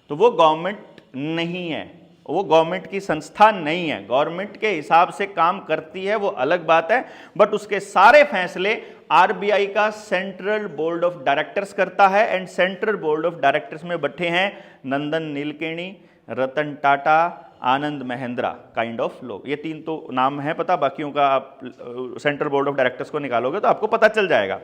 तो वो गवर्नमेंट नहीं है, वो गवर्नमेंट की संस्था नहीं है, गवर्नमेंट के हिसाब से काम करती है, वो अलग बात है, बट उसके सारे फैसले आरबीआई का सेंट्रल बोर्ड ऑफ डायरेक्टर्स करता है। And central board of directors में बैठे हैं नंदन नीलकेणी, रतन टाटा, आनंद महिंद्रा काइंड ऑफ लोग। ये 3 तो नाम है पता, बाकियों का आप सेंट्रल बोर्ड ऑफ डायरेक्टर्स को निकालोगे तो आपको पता चल जाएगा।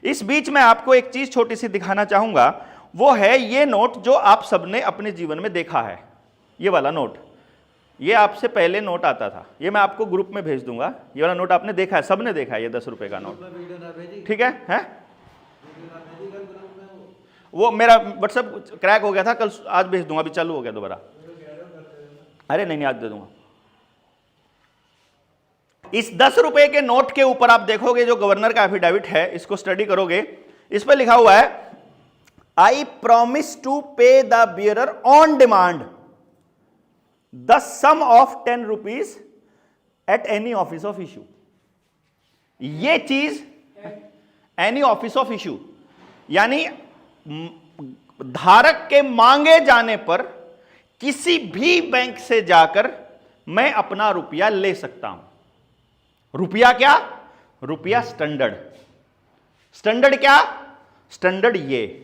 इस बीच में आपको एक चीज छोटी सी दिखाना चाहूंगा, वो है ये नोट जो आप सबने अपने जीवन में देखा है, ये वाला नोट, ये आपसे पहले नोट आता था, ये मैं आपको ग्रुप में भेज दूंगा, ये वाला नोट आपने देखा है, सबने देखा है, ये ₹10 का नोट, ठीक है? वो मेरा व्हाट्सएप क्रैक हो गया था, कल आज भेज दूंगा, अभी चालू हो गया दोबारा। अरे नहीं आज दे दूंगा। इस ₹10 के नोट के ऊपर आप देखोगे जो गवर्नर का एफिडेविट है, इसको स्टडी करोगे, इस पर लिखा हुआ है I promise to pay the bearer on demand the sum of ₹10 at any office of issue. ये चीज एनी ऑफिस ऑफ इशू यानी धारक के मांगे जाने पर किसी भी बैंक से जाकर मैं अपना रुपया ले सकता हूं। रुपया क्या? रुपया स्टैंडर्ड। स्टैंडर्ड क्या? स्टैंडर्ड ये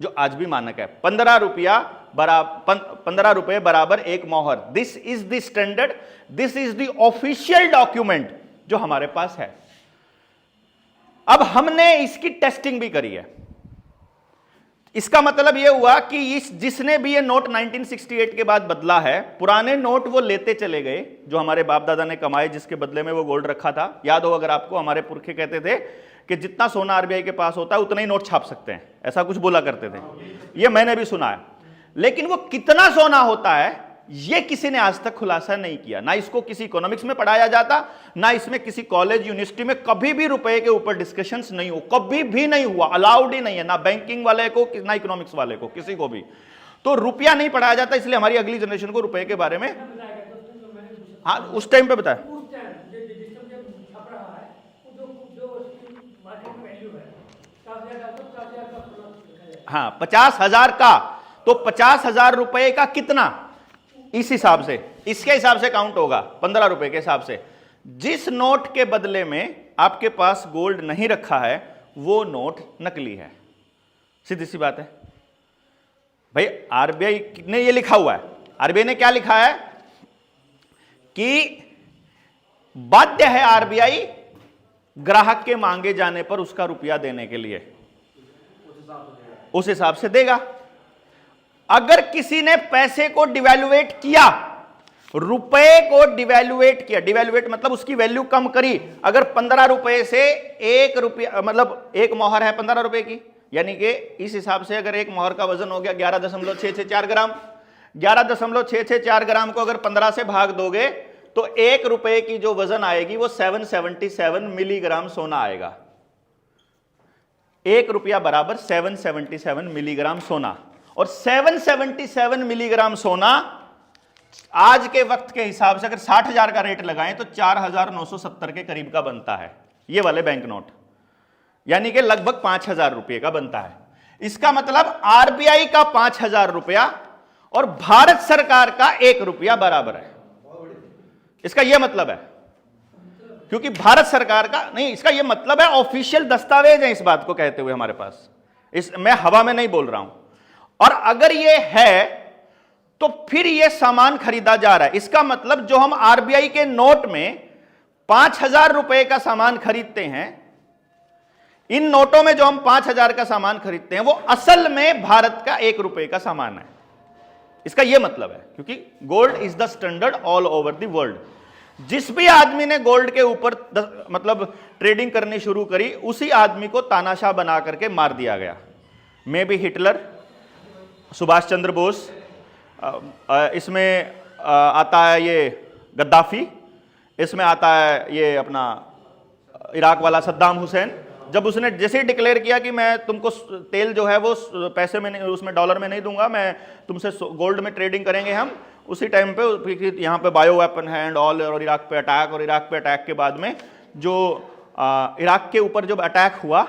जो आज भी मानक है, ₹15 बराबर 1 मोहर। This is the standard, this is the official document जो हमारे पास है। अब हमने इसकी टेस्टिंग भी करी है। इसका मतलब यह हुआ कि जिसने भी ये नोट 1968 के बाद बदला है, पुराने नोट वो लेते चले गए जो हमारे बाप दादा ने कमाए, जिसके बदले में वो गोल्ड रखा था। याद हो अगर आपको, हमारे पुरखे कहते थे कि जितना सोना आरबीआई के पास होता है उतना ही नोट छाप सकते हैं, ऐसा कुछ बोला करते थे, ये मैंने भी सुना है। लेकिन वो कितना सोना होता है ये किसी ने आज तक खुलासा नहीं किया, ना इसको किसी इकोनॉमिक्स में पढ़ाया जाता, ना इसमें किसी कॉलेज यूनिवर्सिटी में कभी भी रुपए के ऊपर डिस्कशंस नहीं हो, कभी भी नहीं हुआ, अलाउड ही नहीं है, ना बैंकिंग वाले को ना इकोनॉमिक्स वाले को, किसी को भी। तो रुपया नहीं पढ़ाया जाता, इसलिए हमारी अगली जनरेशन को रुपए के बारे में, हाँ उस टाइम पे बताया, हाँ 50,000 का, तो 50,000 रुपए का कितना, इस हिसाब से, इसके हिसाब से काउंट होगा ₹15 के हिसाब से। जिस नोट के बदले में आपके पास गोल्ड नहीं रखा है वो नोट नकली है, सीधी सी बात है भाई। आरबीआई ने ये लिखा हुआ है, आरबीआई ने क्या लिखा है कि बाध्य है आरबीआई ग्राहक के मांगे जाने पर उसका रुपया देने के लिए, उस हिसाब से देगा। अगर किसी ने पैसे को डिवैल्यूएट किया, रुपए को डिवैल्यूएट किया, डिवैल्यूएट मतलब उसकी वैल्यू कम करी, अगर ₹15 से ₹1 मतलब 1 मोहर है ₹15 की, यानी कि इस हिसाब से अगर 1 मोहर का वजन हो गया 11.664 ग्राम, 11.664 ग्राम को अगर 15 से भाग दोगे तो ₹1 की जो वजन आएगी वो 777 मिलीग्राम सोना आएगा। ₹1 बराबर 777 मिलीग्राम सोना, और 777 मिलीग्राम सोना आज के वक्त के हिसाब से अगर 60,000 का रेट लगाएं तो 4,970 के करीब का बनता है ये वाले बैंक नोट, यानी कि लगभग ₹5,000 का बनता है। इसका मतलब आरबीआई का ₹5,000 और भारत सरकार का ₹1 बराबर है। इसका यह मतलब है, क्योंकि भारत सरकार का नहीं, इसका यह मतलब है ऑफिशियल दस्तावेज है इस बात को कहते हुए हमारे पास, मैं हवा में नहीं बोल रहा हूं। और अगर यह है तो फिर यह सामान खरीदा जा रहा है, इसका मतलब जो हम आरबीआई के नोट में ₹5,000 का सामान खरीदते हैं, इन नोटों में जो हम 5,000 का सामान खरीदते हैं वो असल में भारत का ₹1 का सामान है। इसका यह मतलब है, क्योंकि gold is the standard all over the world. जिस भी आदमी ने गोल्ड के ऊपर मतलब ट्रेडिंग करनी शुरू करी, उसी आदमी को तानाशाह बना करके मार दिया गया। May be Hitler, Subhash Chandra Bose, इसमें आता है ये गद्दाफी, इसमें आता है ये अपना इराक वाला सद्दाम हुसैन। जब उसने जैसे ही डिक्लेयर किया कि मैं तुमको तेल जो है वो पैसे में नहीं, उसमें डॉलर में नहीं दूंगा, मैं तुमसे गोल्ड में ट्रेडिंग करेंगे हम, उसी टाइम पे यहाँ पे बायो वेपन है एंड ऑल, और इराक पे अटैक, और इराक पे अटैक के बाद में जो इराक के ऊपर जब अटैक हुआ,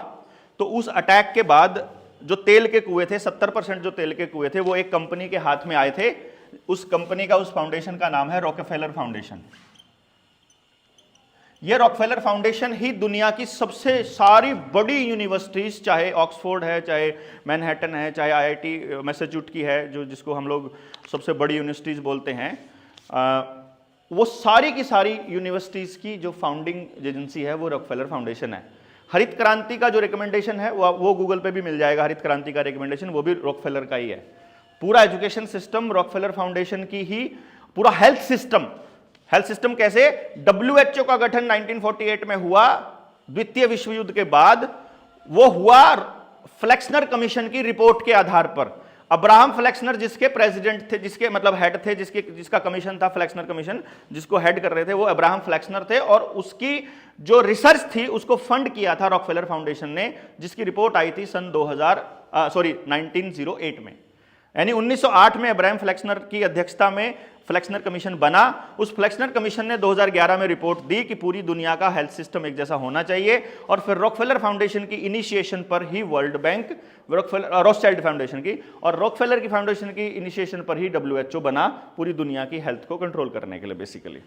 तो उस अटैक के बाद जो तेल के कुएं थे, 70% जो तेल के कुएं थे वो एक कंपनी के हाथ में आए थे। उस कंपनी का, उस फाउंडेशन का नाम है रॉकफेलर फाउंडेशन। ये रॉकफेलर फाउंडेशन ही दुनिया की सबसे सारी बड़ी यूनिवर्सिटीज, चाहे ऑक्सफोर्ड है, चाहे मैनहट्टन है, चाहे आईआईटी मैसाचुसेट्स की है, जो जिसको हम लोग सबसे बड़ी यूनिवर्सिटीज बोलते हैं, वो सारी की सारी यूनिवर्सिटीज की जो फाउंडिंग एजेंसी है वो रॉकफेलर फाउंडेशन है। हरित क्रांति का जो रिकमेंडेशन है वो गूगल पे भी मिल जाएगा, हरित क्रांति का रिकमेंडेशन वो भी रॉकफेलर का ही है। पूरा एजुकेशन सिस्टम रॉकफेलर फाउंडेशन की ही, पूरा हेल्थ सिस्टम कैसे, WHO का गठन 1948 में हुआ, द्वितीय विश्व युद्ध के बाद। वो हुआ फ्लेक्सनर कमीशन की रिपोर्ट के आधार पर। अब्राहम फ्लेक्सनर जिसके प्रेसिडेंट थे, जिसके मतलब हेड थे, जिसका कमीशन था फ्लेक्सनर कमीशन, जिसको हेड कर रहे थे वो अब्राहम फ्लेक्सनर थे, और उसकी जो रिसर्च थी उसको फंड किया था रॉकफेलर फाउंडेशन ने, जिसकी रिपोर्ट आई थी सन 1908 में। यानी 1908 में अब्राहम फ्लेक्सनर की अध्यक्षता में फ्लेक्सनर कमीशन बना। उस फ्लेक्सनर कमीशन ने 2011 में रिपोर्ट दी कि पूरी दुनिया का हेल्थ सिस्टम एक जैसा होना चाहिए, और फिर रॉकफेलर फाउंडेशन की इनिशिएशन पर ही वर्ल्ड बैंक, रॉथस्चाइल्ड फाउंडेशन की, और रॉकफेलर की फाउंडेशन की इनिशिएशन पर ही WHO बना, पूरी दुनिया की हेल्थ को कंट्रोल करने के लिए। बेसिकली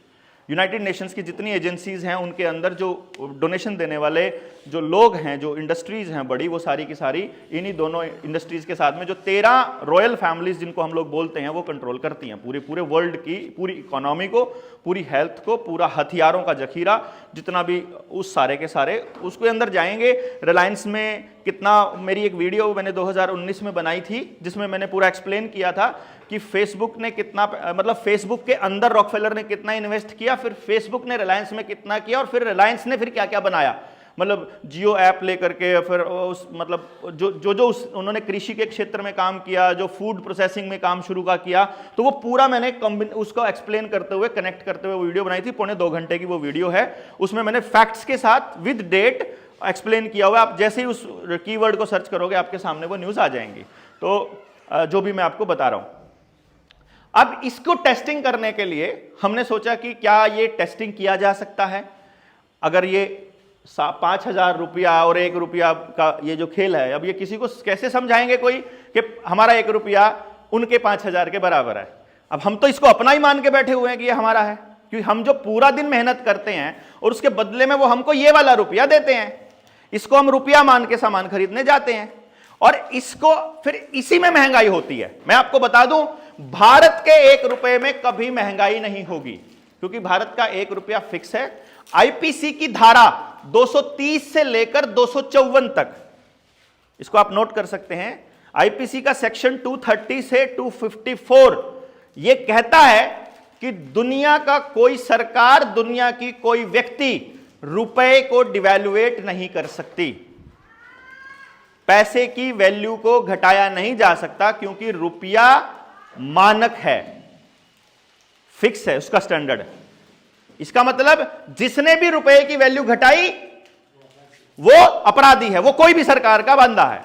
यूनाइटेड नेशंस की जितनी एजेंसीज हैं उनके अंदर जो डोनेशन देने वाले जो लोग हैं, जो इंडस्ट्रीज हैं बड़ी, वो सारी की सारी इन्हीं दोनों इंडस्ट्रीज के साथ में जो 13 रॉयल फैमिलीज जिनको हम लोग बोलते हैं वो कंट्रोल करती हैं पूरे वर्ल्ड की पूरी इकोनॉमी को, पूरी हेल्थ को, पूरा हथियारों का जखीरा जितना भी, उस सारे के सारे उसके अंदर जाएंगे। रिलायंस में कितना, मेरी एक वीडियो मैंने 2019 में बनाई थी जिसमें मैंने पूरा एक्सप्लेन किया था कि फेसबुक ने कितना, मतलब फेसबुक के अंदर रॉकफेलर ने कितना इन्वेस्ट किया, फिर फेसबुक ने रिलायंस में कितना किया, और फिर रिलायंस ने फिर क्या क्या बनाया, मतलब जियो ऐप लेकर के, फिर उस मतलब जो उन्होंने कृषि के क्षेत्र में काम किया, जो फूड प्रोसेसिंग में काम शुरू का किया, तो वो पूरा मैंने उसको एक्सप्लेन करते हुए, कनेक्ट करते हुए वीडियो बनाई थी। 2.25 घंटे की वो वीडियो है, उसमें मैंने फैक्ट्स के साथ विद डेट एक्सप्लेन किया हुआ। आप जैसे ही उस कीवर्ड को सर्च करोगे आपके सामने वो न्यूज़ आ जाएंगी। तो जो भी मैं आपको बता रहा हूं, अब इसको टेस्टिंग करने के लिए हमने सोचा कि क्या ये टेस्टिंग किया जा सकता है। अगर ये 5,000 रुपया और 1 रुपया का ये जो खेल है, अब ये किसी को कैसे समझाएंगे कोई कि हमारा 1 रुपया उनके 5,000 के बराबर है। अब हम तो इसको अपना ही मान के बैठे हुए हैं कि ये हमारा है, क्योंकि हम जो पूरा दिन मेहनत करते हैं और उसके बदले में वो हमको ये वाला रुपया देते हैं, इसको हम रुपया मान के सामान खरीदने जाते हैं, और इसको फिर इसी में महंगाई होती है। मैं आपको बता दूं, भारत के 1 रुपए में कभी महंगाई नहीं होगी, क्योंकि भारत का 1 रुपया फिक्स है। आईपीसी की धारा 230 से लेकर 254 तक, इसको आप नोट कर सकते हैं। आईपीसी का सेक्शन 230 से 254 यह कहता है कि दुनिया का कोई सरकार, दुनिया की कोई व्यक्ति रुपए को डिवैल्यूएट नहीं कर सकती। पैसे की वैल्यू को घटाया नहीं जा सकता, क्योंकि रुपया मानक है, फिक्स है, उसका स्टैंडर्ड। इसका मतलब जिसने भी रुपए की वैल्यू घटाई वो अपराधी है, वो कोई भी सरकार का बंदा है।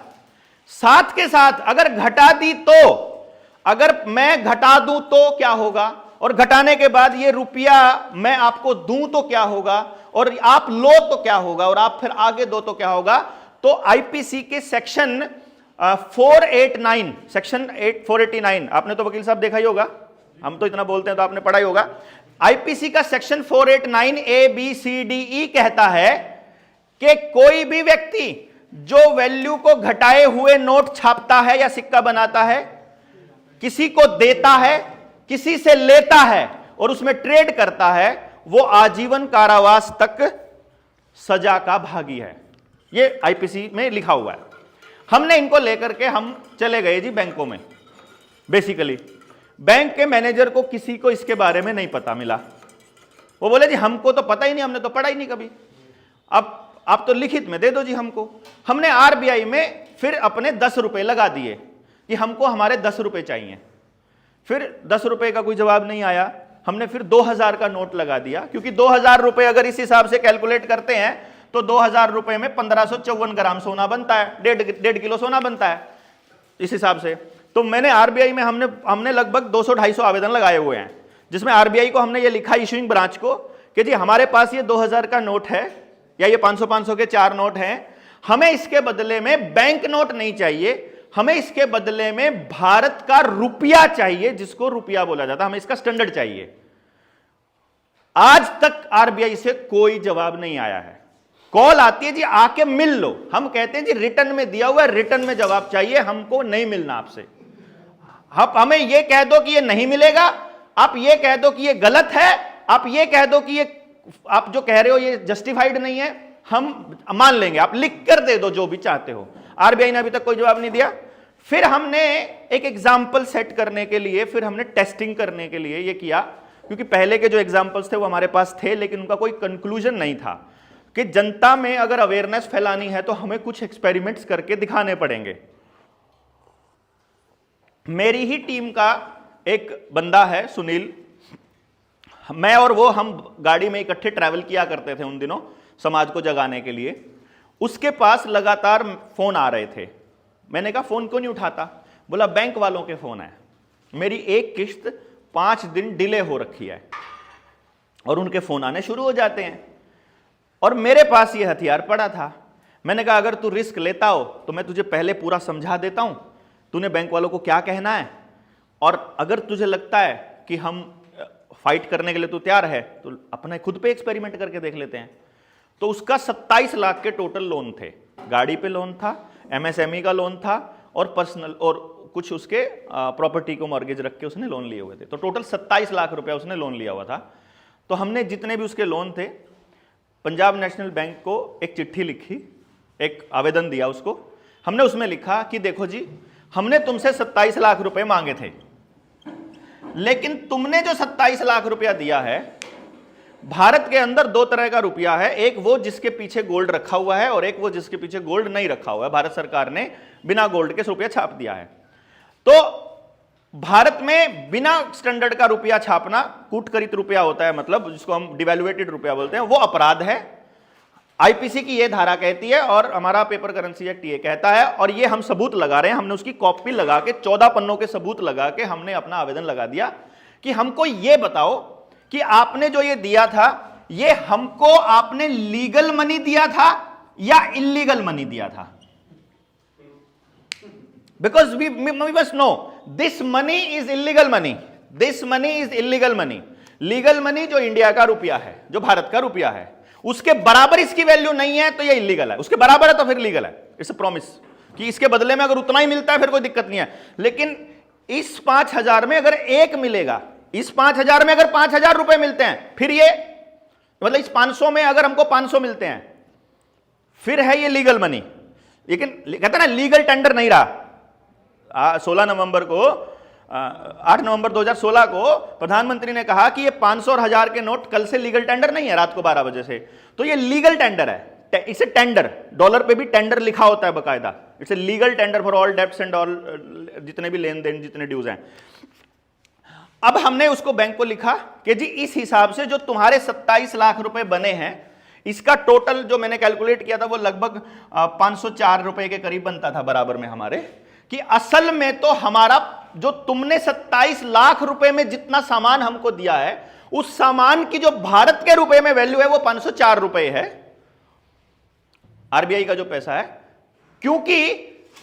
साथ के साथ अगर घटा दी तो, अगर मैं घटा दूं तो क्या होगा, और घटाने के बाद ये रुपया मैं आपको दूं तो क्या होगा, और आप लो तो क्या होगा, और आप फिर आगे दो तो क्या होगा। तो आईपीसी के सेक्शन 489, सेक्शन 489, आपने तो वकील साहब देखा ही होगा, हम तो इतना बोलते हैं तो आपने पढ़ा ही होगा। आईपीसी का सेक्शन 489 ABCDE कहता है कि कोई भी व्यक्ति जो वैल्यू को घटाए हुए नोट छापता है या सिक्का बनाता है, किसी को देता है, किसी से लेता है और उसमें ट्रेड करता है, वो आजीवन कारावास तक सजा का भागी है। ये आईपीसी में लिखा हुआ है। हमने इनको लेकर के हम चले गए जी बैंकों में। बेसिकली बैंक के मैनेजर को किसी को इसके बारे में नहीं पता मिला, वो बोले जी हमको तो पता ही नहीं, हमने तो पढ़ा ही नहीं कभी, अब आप तो लिखित में दे दो जी हमको। हमने आरबीआई में फिर अपने 10 रुपए लगा दिए कि हमको हमारे 10 रुपए चाहिए। फिर 10 रुपए का कोई जवाब नहीं आया, हमने फिर 2000 का नोट लगा दिया, क्योंकि 2000 रुपए अगर इस हिसाब से कैलकुलेट करते हैं तो 2000 रुपए में 1554 ग्राम सोना बनता है, 1.5 किलो सोना बनता है इस हिसाब से। तो मैंने आरबीआई में हमने लगभग 200-250 आवेदन लगाए हुए हैं, जिसमें आरबीआई को हमने ये लिखा इशूइंग ब्रांच को कि जी हमारे पास ये 2000 का नोट है या ये 500-500 के 4 नोट हैं, हमें इसके बदले में बैंक नोट नहीं चाहिए, हमें इसके बदले में भारत का रुपया चाहिए, जिसको रुपया बोला जाता है, हमें इसका स्टैंडर्ड चाहिए। आज तक आरबीआई से कोई जवाब नहीं आया है। कॉल आती है जी आके मिल लो, हम कहते हैं जी रिटर्न में दिया हुआ है, रिटर्न में जवाब चाहिए, हमको नहीं मिलना आपसे। हमें यह कह दो कि ये नहीं मिलेगा, आप ये कह दो कि ये गलत है, आप ये कह दो कि ये आप जो कह रहे हो ये जस्टिफाइड नहीं है, हम मान लेंगे, आप लिख कर दे दो जो भी चाहते हो। आरबीआई ने अभी तक कोई जवाब नहीं दिया। फिर हमने एक एग्जाम्पल सेट करने के लिए, फिर हमने टेस्टिंग करने के लिए ये किया, क्योंकि पहले के जो एग्जाम्पल्स थे वो हमारे पास थे, लेकिन उनका कोई कंक्लूजन नहीं था कि जनता में अगर अवेयरनेस फैलानी है तो हमें कुछ एक्सपेरिमेंट्स करके दिखाने पड़ेंगे। मेरी ही टीम का एक बंदा है सुनील, मैं और वो हम गाड़ी में इकट्ठे ट्रैवल किया करते थे उन दिनों समाज को जगाने के लिए। उसके पास लगातार फोन आ रहे थे। मैंने कहा फोन क्यों नहीं उठाता? बोला बैंक वालों के फोन है, मेरी एक किस्त 5 दिन डिले हो रखी है और उनके फोन आने शुरू हो जाते हैं। और मेरे पास ये हथियार पड़ा था। मैंने कहा अगर तू रिस्क लेता हो तो मैं तुझे पहले पूरा समझा देता हूं तूने बैंक वालों को क्या कहना है, और अगर तुझे लगता है कि हम फाइट करने के लिए तू तैयार है तो अपने खुद पे एक्सपेरिमेंट करके देख लेते हैं। तो उसका 27 लाख के टोटल लोन थे। गाड़ी पे लोन था, एमएसएमई का लोन था और पर्सनल और कुछ उसके प्रॉपर्टी को मॉर्गेज रख के उसने लोन लिए हुए थे। तो टोटल 27 लाख रुपया उसने लोन लिया हुआ था। तो हमने जितने भी उसके लोन थे, पंजाब नेशनल बैंक को एक चिट्ठी लिखी, एक आवेदन दिया उसको। हमने उसमें लिखा कि देखो जी, हमने तुमसे 27 लाख रुपए मांगे थे, लेकिन तुमने जो 27 लाख रुपया दिया है, भारत के अंदर 2 तरह का रुपया है, एक वो जिसके पीछे गोल्ड रखा हुआ है और एक वो जिसके पीछे गोल्ड नहीं रखा हुआ है। भारत सरकार ने बिना गोल्ड के रुपया छाप दिया है। तो भारत में बिना स्टैंडर्ड का रुपया छापना कूटकरित रुपया होता है, मतलब जिसको हम डिवैल्यूएटेड रुपया बोलते हैं, वो अपराध है। आईपीसी की ये धारा कहती है और हमारा पेपर करेंसी एक्ट ये कहता है, और ये हम सबूत लगा रहे हैं। हमने उसकी कॉपी लगा के 14 पन्नों के सबूत लगा के हमने अपना आवेदन लगा दिया कि हमको ये बताओ कि आपने जो ये दिया था, ये हमको आपने लीगल मनी दिया था या इलीगल मनी दिया था। Because we must know this money is illegal money, this money is illegal money. Legal money जो इंडिया का रुपया है, जो भारत का रुपया है, उसके बराबर इसकी वैल्यू नहीं है तो ये इलीगल है, उसके बराबर है तो फिर लीगल है। इट्स अ प्रॉमिस कि इसके बदले में अगर उतना ही मिलता है फिर कोई दिक्कत नहीं है। लेकिन इस 5000 में अगर एक मिलेगा, इस 5000 में अगर 5000 रुपए मिलते हैं, फिर ये मतलब इस 500 में अगर हमको 500 मिलते हैं, फिर है ये लीगल मनी। लेकिन कहते ना लीगल टेंडर नहीं रहा। 16 नवंबर को 8 नवंबर 2016 को प्रधानमंत्री ने कहा कि ये 500 और 1000 के नोट कल से लीगल टेंडर नहीं है रात को 12 बजे से, तो ये लीगल टेंडर है। इसे टेंडर, डॉलर पे भी टेंडर लिखा होता है बकायदा। It's a legal tender for all debts and all, जितने भी लेन देन, जितने ड्यूज हैं। अब हमने उसको बैंक को लिखा कि जी इस हिसाब से जो तुम्हारे 27 लाख रुपए बने हैं, इसका टोटल जो मैंने कैलकुलेट किया था वो लगभग 504 रुपए के करीब बनता था बराबर में हमारे, कि असल में तो हमारा जो तुमने 27 लाख रुपए में जितना सामान हमको दिया है, उस सामान की जो भारत के रुपए में वैल्यू है वो 504 रुपए है, आरबीआई का जो पैसा है। क्योंकि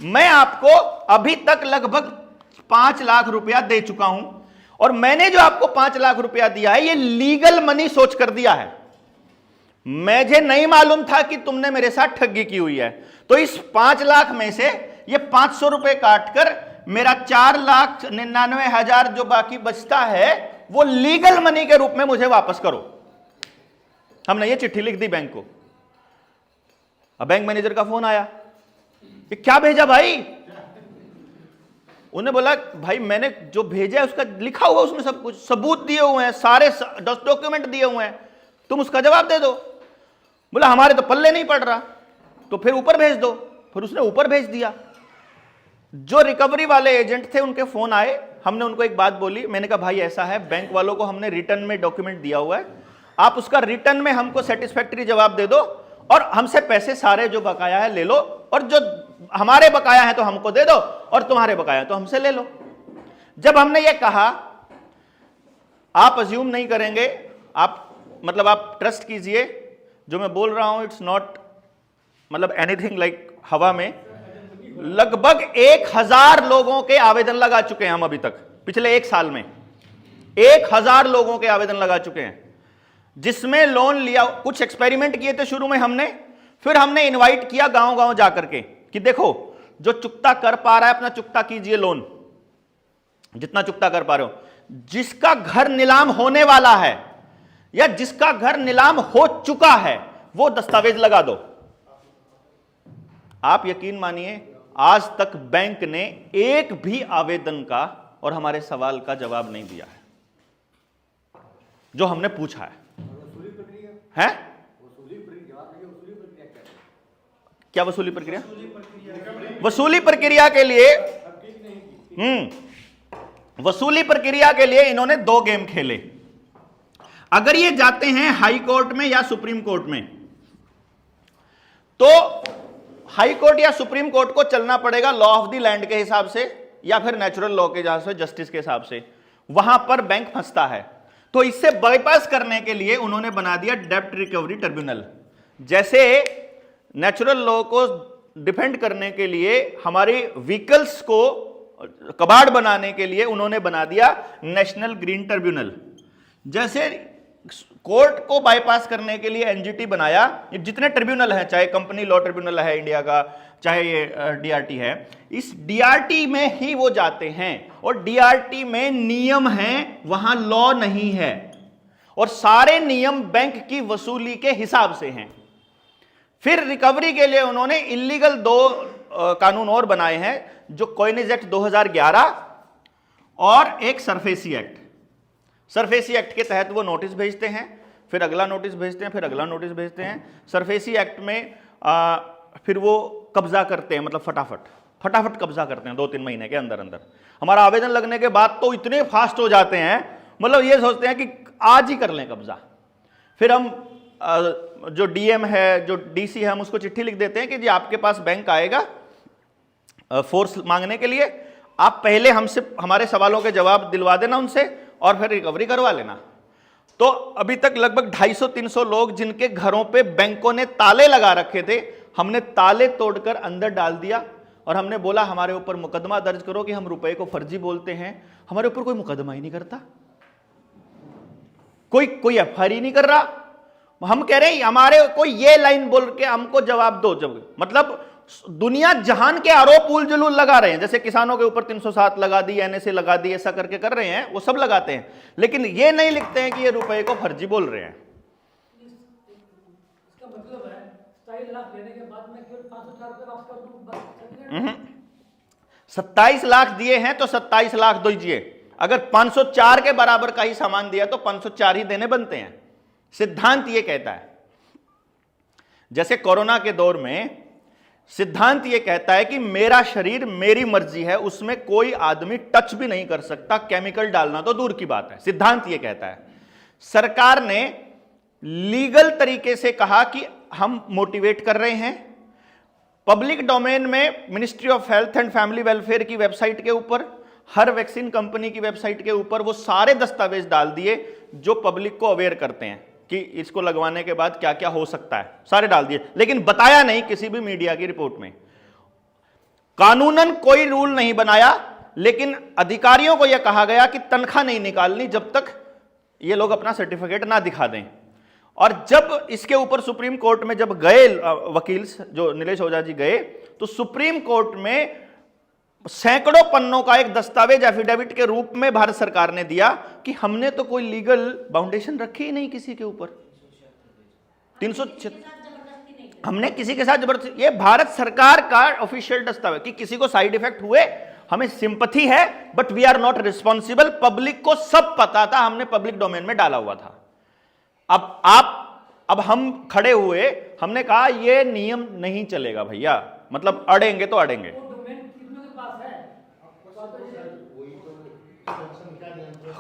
मैं आपको अभी तक लगभग 5 लाख रुपया दे चुका हूं, और मैंने जो आपको 5 लाख रुपया दिया है ये लीगल मनी सोच कर दिया है। मुझे नहीं मालूम था कि तुमने मेरे साथ ठगी की हुई है। तो इस 5 लाख में से ये 500 रुपए काटकर मेरा 4,99,000 जो बाकी बचता है वो लीगल मनी के रूप में मुझे वापस करो। हमने ये चिट्ठी लिख दी बैंक को। अब बैंक मैनेजर का फोन आया कि क्या भेजा भाई? उन्हें बोला भाई मैंने जो भेजा है उसका लिखा हुआ, उसमें सब कुछ सबूत दिए हुए हैं, सारे डॉक्यूमेंट दिए हुए हैं। तुम उसका जवाब दे दो। बोला हमारे तो पल्ले नहीं पड़ रहा, तो फिर ऊपर भेज दो। फिर उसने ऊपर भेज दिया। जो रिकवरी वाले एजेंट थे उनके फोन आए, हमने उनको एक बात बोली, मैंने कहा भाई ऐसा है, बैंक वालों को हमने रिटर्न में डॉक्यूमेंट दिया हुआ है, आप उसका रिटर्न में हमको सेटिस्फैक्टरी जवाब दे दो और हमसे पैसे सारे जो बकाया है ले लो, और जो हमारे बकाया है तो हमको दे दो और तुम्हारे बकाया तो हमसे ले लो। जब हमने ये कहा, आप अज्यूम नहीं करेंगे, आप ट्रस्ट कीजिए, जो मैं बोल रहा हूं इट्स नॉट मतलब एनीथिंग लाइक हवा में। लगभग 1000 लोगों के आवेदन लगा चुके हैं हम अभी तक, पिछले 1 साल में 1000 लोगों के आवेदन लगा चुके हैं, जिसमें लोन लिया। कुछ एक्सपेरिमेंट किए थे शुरू में हमने, फिर हमने इनवाइट किया गांव गांव जाकर के कि देखो जो चुकता कर पा रहा है अपना चुकता कीजिए, लोन जितना चुकता कर पा रहे हो। जिसका घर नीलाम होने वाला है या जिसका घर नीलाम हो चुका है वो दस्तावेज लगा दो। आप यकीन मानिए आज तक बैंक ने एक भी आवेदन का और हमारे सवाल का जवाब नहीं दिया है जो हमने पूछा है। क्या वसूली प्रक्रिया? वसूली प्रक्रिया के लिए वसूली प्रक्रिया के लिए इन्होंने 2 गेम खेले। अगर ये जाते हैं हाई कोर्ट में या सुप्रीम कोर्ट में, तो हाई कोर्ट या सुप्रीम कोर्ट को चलना पड़ेगा लॉ ऑफ द लैंड के हिसाब से या फिर नेचुरल लॉ के हिसाब से, जस्टिस के हिसाब से। वहां पर बैंक फंसता है, तो इससे बाईपास करने के लिए उन्होंने बना दिया डेब्ट रिकवरी ट्रिब्यूनल। जैसे नेचुरल लॉ को डिफेंड करने के लिए, हमारी व्हीकल्स को कबाड़ बनाने के लिए उन्होंने बना दिया नेशनल ग्रीन ट्रिब्यूनल। जैसे कोर्ट को बाईपास करने के लिए एनजीटी बनाया। जितने ट्रिब्यूनल हैं, चाहे कंपनी लॉ ट्रिब्यूनल है इंडिया का, चाहे ये डीआरटी है, इस डीआरटी में ही वो जाते हैं और डीआरटी में नियम हैं, वहां लॉ नहीं है, और सारे नियम बैंक की वसूली के हिसाब से हैं। फिर रिकवरी के लिए उन्होंने इलीगल 2 कानून और बनाए हैं, जो कॉइनेज एक्ट 2011 और एक सरफेसी एक्ट। सरफेसी एक्ट के तहत वो नोटिस भेजते हैं, फिर अगला नोटिस भेजते हैं, फिर अगला नोटिस भेजते हैं। सरफेसी एक्ट में फिर वो कब्जा करते हैं, मतलब फटाफट कब्जा करते हैं 2-3 महीने के अंदर अंदर। हमारा आवेदन लगने के बाद तो इतने फास्ट हो जाते हैं, मतलब ये सोचते हैं कि आज ही कर लें कब्जा। फिर हम जो डीएम है, जो डीसी है, हम उसको चिट्ठी लिख देते हैं कि जी आपके पास बैंक आएगा फोर्स मांगने के लिए, आप पहले हमसे हमारे सवालों के जवाब दिलवा देना उनसे और फिर रिकवरी करवा लेना। तो अभी तक लगभग 250-300 लोग जिनके घरों पे बैंकों ने ताले लगा रखे थे, हमने ताले तोड़कर अंदर डाल दिया और हमने बोला हमारे ऊपर मुकदमा दर्ज करो कि हम रुपए को फर्जी बोलते हैं। हमारे ऊपर कोई मुकदमा ही नहीं करता, कोई एफआईआर ही नहीं कर रहा। हम कह रहे हैं हमारे कोई ये लाइन बोल के हमको जवाब दो। जब मतलब दुनिया जहान के आरोप उल जुलूल लगा रहे हैं, जैसे किसानों के ऊपर 307 लगा दी, एनएसए लगा दी, ऐसा करके कर रहे हैं, वो सब लगाते हैं, लेकिन ये नहीं लिखते हैं कि ये रुपए को फर्जी बोल रहे हैं। इसका मतलब है 27 लाख लेने के बाद मैं केवल 504 रुपए वापस कर दूं? 27 लाख दिए हैं तो 27 लाख दीजिए। अगर 504 के बराबर का ही सामान दिया तो 504 ही देने बनते हैं। सिद्धांत ये कहता है। जैसे कोरोना के दौर में सिद्धांत ये कहता है कि मेरा शरीर मेरी मर्जी है, उसमें कोई आदमी टच भी नहीं कर सकता, केमिकल डालना तो दूर की बात है। सिद्धांत ये कहता है। सरकार ने लीगल तरीके से कहा कि हम मोटिवेट कर रहे हैं। पब्लिक डोमेन में ministry of health and family welfare की वेबसाइट के ऊपर, हर वैक्सीन कंपनी की वेबसाइट के ऊपर वो सारे दस्तावेज डाल दिए जो पब्लिक को अवेयर करते हैं कि इसको लगवाने के बाद क्या क्या हो सकता है, सारे डाल दिए, लेकिन बताया नहीं किसी भी मीडिया की रिपोर्ट में। कानूनन कोई रूल नहीं बनाया, लेकिन अधिकारियों को यह कहा गया कि तनख्वाह नहीं निकालनी जब तक ये लोग अपना सर्टिफिकेट ना दिखा दें। और जब इसके ऊपर सुप्रीम कोर्ट में जब गए वकील जो नीलेश ओझा जी गए, तो सुप्रीम कोर्ट में सैकड़ों पन्नों का एक दस्तावेज एफिडेविट के रूप में भारत सरकार ने दिया कि हमने तो कोई लीगल बाउंडेशन रखी ही नहीं किसी के ऊपर। 306 हमने किसी के साथ जबरदस्ती, ये भारत सरकार का ऑफिशियल दस्तावेज कि किसी को साइड इफेक्ट हुए, हमें सिंपैथी है but we are not responsible. Public को सब पता था, हमने पब्लिक डोमेन में डाला हुआ था। अब आप अब हम खड़े हुए, हमने कहा ये नियम नहीं चलेगा भैया, मतलब अड़ेंगे तो अड़ेंगे। वो डोमेन कितनों के पास है?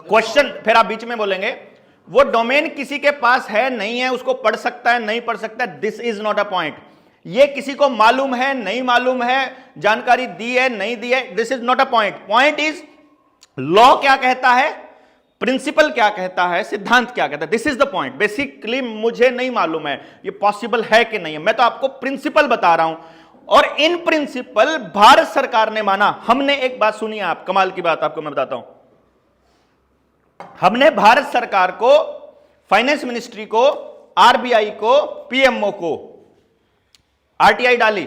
क्वेश्चन फिर आप बीच में बोलेंगे, वो डोमेन किसी के पास है नहीं है, उसको पढ़ सकता है नहीं पढ़ सकता है, this is not a point. ये किसी को मालूम है नहीं मालूम है, जानकारी दी है नहीं दी है, this is not a point. Point is law क्या कहता है, प्रिंसिपल क्या कहता है, सिद्धांत क्या कहता है, this is the point. Basically मुझे नहीं मालूम है ये पॉसिबल है कि नहीं है, मैं तो आपको प्रिंसिपल बता रहा हूं, और इन प्रिंसिपल भारत सरकार ने माना। हमने एक बात सुनी है, आप कमाल की बात आपको मैं बताता हूं, हमने भारत सरकार को, फाइनेंस मिनिस्ट्री को, आरबीआई को, पीएमओ को आरटीआई डाली।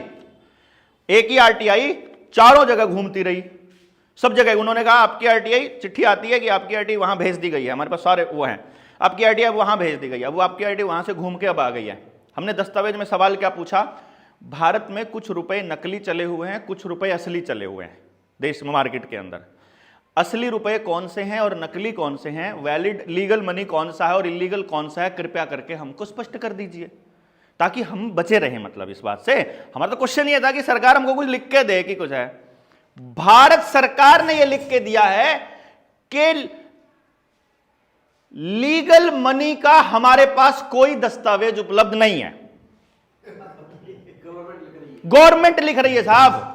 एक ही आरटीआई चारों जगह घूमती रही, सब जगह उन्होंने कहा आपकी आरटीआई, चिट्ठी आती है कि आपकी आरटीआई वहां भेज दी गई है, हमारे पास सारे वो हैं, आपकी आरटीआई वहां भेज दी गई है, वो आपकी आरटीआई वहां से घूम के अब आ गई है। हमने दस्तावेज में सवाल क्या पूछा, भारत में कुछ रुपए नकली चले हुए हैं, कुछ रुपए असली चले हुए हैं देश में, मार्केट के अंदर। असली रुपए कौन से हैं और नकली कौन से हैं, वैलिड लीगल मनी कौन सा है और इलीगल कौन सा है, कृपया करके हमको स्पष्ट कर दीजिए, ताकि हम बचे रहें। मतलब इस बात से हमारा तो क्वेश्चन ये था कि सरकार हमको कुछ लिख के दे कि कुछ है। भारत सरकार ने यह लिख के दिया है कि लीगल मनी का हमारे पास कोई दस्तावेज उपलब्ध नहीं है। गवर्नमेंट लिख रही है साहब,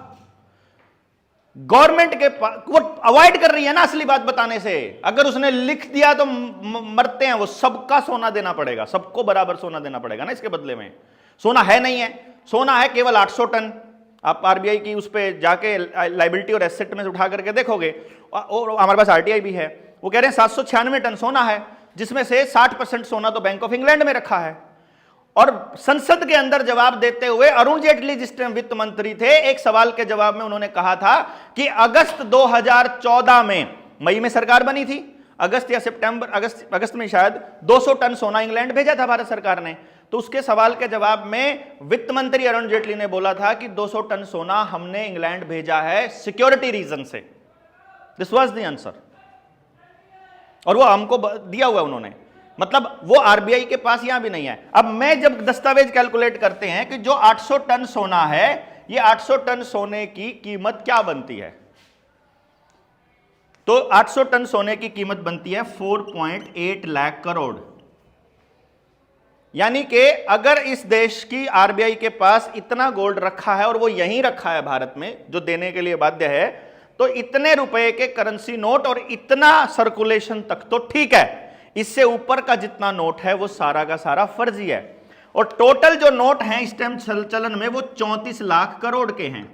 गवर्नमेंट के पास, वो अवॉइड कर रही है ना असली बात बताने से। अगर उसने लिख दिया तो मरते हैं वो, सबका सोना देना पड़ेगा, सबको बराबर सोना देना पड़ेगा ना इसके बदले में। सोना है नहीं है, सोना है केवल 800 टन। आप आरबीआई की उस पे जाके लाइबिलिटी और एसेट में से उठा करके देखोगे, और हमारे पास आरटीआई भी है, वो कह रहे हैं 796 टन सोना है, जिसमें से 60% सोना तो बैंक ऑफ इंग्लैंड में रखा है। और संसद के अंदर जवाब देते हुए अरुण जेटली जिस टाइम वित्त मंत्री थे, एक सवाल के जवाब में उन्होंने कहा था कि अगस्त 2014 में, मई में सरकार बनी थी, अगस्त या सितंबर, अगस्त में शायद 200 टन सोना इंग्लैंड भेजा था भारत सरकार ने। तो उसके सवाल के जवाब में वित्त मंत्री अरुण जेटली ने बोला था कि 200 टन सोना हमने इंग्लैंड भेजा है सिक्योरिटी रीजन से। दिस वाज द आंसर, और वो हमको दिया हुआ उन्होंने, मतलब वो आरबीआई के पास यहां भी नहीं है। अब मैं जब दस्तावेज कैलकुलेट करते हैं कि जो 800 टन सोना है, ये 800 टन सोने की कीमत क्या बनती है, तो 800 टन सोने की कीमत बनती है 4.8 लाख करोड़। यानी कि अगर इस देश की आरबीआई के पास इतना गोल्ड रखा है और वो यहीं रखा है भारत में, जो देने के लिए बाध्य है, तो इतने रुपए के करेंसी नोट और इतना सर्कुलेशन तक तो ठीक है, इससे ऊपर का जितना नोट है वो सारा का सारा फर्जी है। और टोटल जो नोट हैं इस टाइम चलन में वो 34 लाख करोड़ के हैं।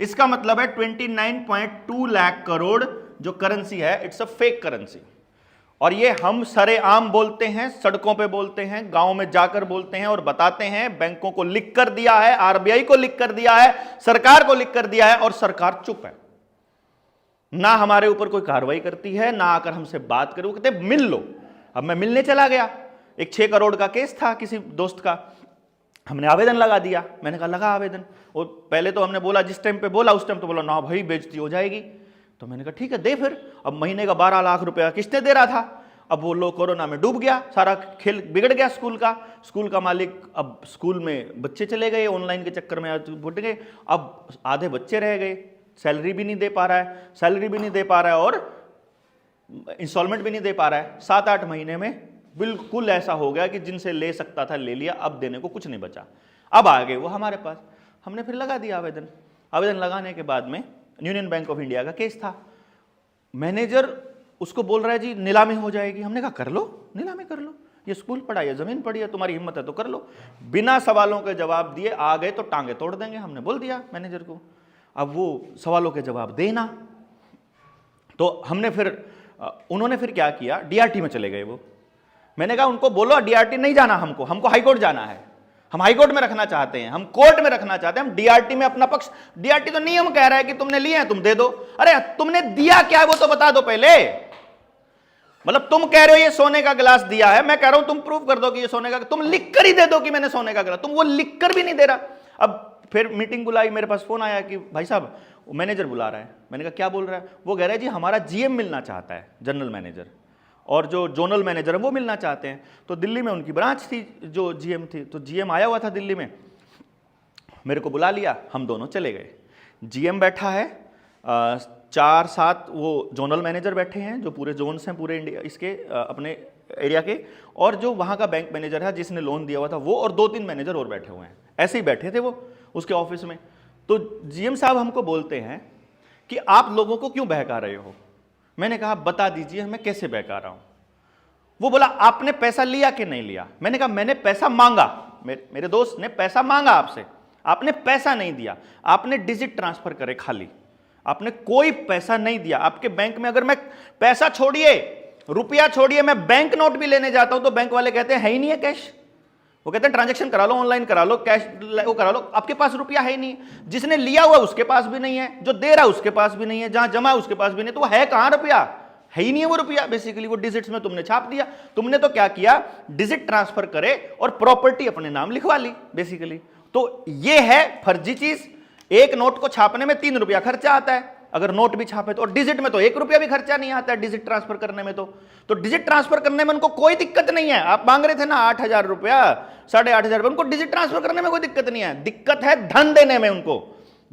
इसका मतलब है 29.2 लाख करोड़ जो करेंसी है, इट्स अ फेक करेंसी। और ये हम सरेआम बोलते हैं, सड़कों पे बोलते हैं, गांव में जाकर बोलते हैं और बताते हैं, बैंकों को लिख कर दिया है, आरबीआई को लिख कर दिया है, सरकार को लिख कर दिया है, और सरकार चुप है, ना हमारे ऊपर कोई कार्रवाई करती है, ना आकर हमसे बात करे। वो कहते मिल लो। अब मैं मिलने चला गया, एक 6 करोड़ का केस था किसी दोस्त का, हमने आवेदन लगा दिया। मैंने कहा लगा आवेदन, और पहले तो हमने बोला, जिस टाइम पे बोला उस टाइम तो बोला ना भाई बेइज्जती हो जाएगी। तो मैंने कहा ठीक है दे फिर। अब महीने का 12 लाख रुपया किस्तें दे रहा था। अब वो लोग कोरोना में डूब गया, सारा खेल बिगड़ गया स्कूल का मालिक। अब स्कूल में बच्चे चले गए, ऑनलाइन के चक्कर में बुट गए। अब आधे बच्चे रह गए, सैलरी भी नहीं दे पा रहा है, और इंस्टॉलमेंट भी नहीं दे पा रहा है। 7-8 महीने में बिल्कुल ऐसा हो गया कि जिनसे ले सकता था ले लिया, अब देने को कुछ नहीं बचा। अब आ गए वो हमारे पास, हमने फिर लगा दिया आवेदन। आवेदन लगाने के बाद में यूनियन बैंक ऑफ इंडिया का केस था। मैनेजर उसको बोल रहा है जी नीलामी हो जाएगी। हमने कहा कर लो, नीलामी कर लो, ये स्कूल पड़ा है, जमीन पड़ी है, तुम्हारी हिम्मत है तो कर लो। बिना सवालों के जवाब दिए आ गए तो टांगे तोड़ देंगे, हमने बोल दिया मैनेजर को। अब वो सवालों के जवाब देना, तो हमने फिर उन्होंने फिर क्या किया, डीआरटी में चले गए वो। मैंने कहा उनको बोलो डीआरटी नहीं जाना, हमको हाईकोर्ट जाना है, हम हाईकोर्ट में रखना चाहते हैं, हम कोर्ट में रखना चाहते हैं, हम डीआरटी में अपना पक्ष। डीआरटी तो नियम कह रहा है कि तुमने लिए हैं तुम दे दो। अरे तुमने दिया क्या है वो तो बता दो पहले। मतलब तुम कह रहे हो ये सोने का गिलास दिया है, मैं कह रहा हूं तुम प्रूव कर दो कि ये सोने का, तुम लिख कर ही दे दो कि मैंने सोने का गिलास, तुम वो लिख कर भी नहीं दे रहा। अब फिर मीटिंग बुलाई, मेरे पास फोन आया कि भाई साहब मैनेजर बुला रहा है। मैंने कहा क्या बोल रहा है? वो कह रहा है जी हमारा जीएम मिलना चाहता है, जनरल मैनेजर। और जो जोनल मैनेजर है वो मिलना चाहते हैं। तो दिल्ली में उनकी ब्रांच थी, जो जीएम थी, तो जीएम आया हुआ था दिल्ली में, मेरे को बुला लिया, हम दोनों चले गए। जीएम बैठा है, 4-7 वो जोनल मैनेजर बैठे हैं जो पूरे जोन्स हैं पूरे इंडिया इसके अपने एरिया के, और जो वहाँ का बैंक मैनेजर है जिसने लोन दिया हुआ था वो, और 2-3 मैनेजर और बैठे हुए हैं। ऐसे ही बैठे थे वो उसके ऑफिस में। तो जीएम साहब हमको बोलते हैं कि आप लोगों को क्यों बहका रहे हो। मैंने कहा बता दीजिए मैं कैसे बहका रहा हूं। वो बोला आपने पैसा लिया कि नहीं लिया। मैंने कहा मैंने पैसा मांगा, मेरे दोस्त ने पैसा मांगा आपसे, आपने पैसा नहीं दिया, आपने डिजिट ट्रांसफर करे खाली, आपने कोई पैसा नहीं दिया। आपके बैंक में अगर मैं पैसा छोड़िए, रुपया छोड़िए, मैं बैंक नोट भी लेने जाता हूं तो बैंक वाले कहते हैं है ही नहीं है कैश। वो कहते हैं ट्रांजैक्शन करा लो, ऑनलाइन करा लो, कैश वो करा लो, आपके पास रुपया है ही नहीं। जिसने लिया हुआ उसके पास भी नहीं है, जो दे रहा उसके पास भी नहीं है, जहां जमा उसके पास भी नहीं, तो वो है कहां रुपया, है ही नहीं है वो रुपया। बेसिकली वो डिजिट्स में तुमने छाप दिया। तुमने तो क्या किया, डिजिट ट्रांसफर करे और प्रॉपर्टी अपने नाम लिखवा ली बेसिकली। तो ये है फर्जी चीज। एक नोट को छापने में 3 रुपया खर्चा आता है अगर नोट भी छापे तो, और डिजिट में तो 1 रुपया भी खर्चा नहीं आता है डिजिट ट्रांसफर करने में। तो डिजिट ट्रांसफर करने में उनको कोई दिक्कत नहीं है। आप मांग रहे थे ना 8,000 रुपया, 8,500 रुपया, उनको डिजिट ट्रांसफर करने में कोई दिक्कत नहीं है। दिक्कत है धन देने में उनको,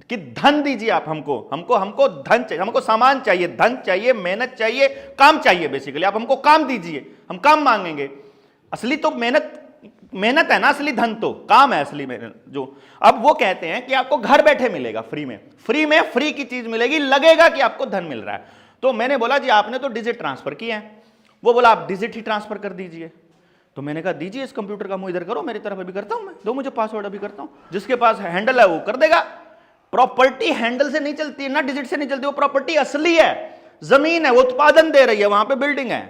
कि धन दीजिए आप हमको धन चाहिए, हमको सामान चाहिए, धन चाहिए, मेहनत चाहिए, काम चाहिए। बेसिकली आप हमको काम दीजिए, हम काम मांगेंगे। असली तो मेहनत है ना, असली धन तो काम है असली मेहनत जो। अब वो कहते हैं कि आपको घर बैठे मिलेगा फ्री में फ्री की चीज मिलेगी, लगेगा कि आपको धन मिल रहा है। तो मैंने बोला जी आपने तो डिजिट ट्रांसफर किए हैं। वो बोला आप डिजिट ही ट्रांसफर कर दीजिए। तो मैंने कहा दीजिए इस कंप्यूटर का मुंह इधर करो, मेरी तरफ अभी करता हूं मैं, दो मुझे पासवर्ड अभी करता हूं। जिसके पास हैंडल है वो कर देगा। प्रॉपर्टी हैंडल से नहीं चलती है ना, डिजिट से नहीं चलती, वो प्रॉपर्टी असली है, जमीन है, वो उत्पादन दे रही है, वहां पे बिल्डिंग है।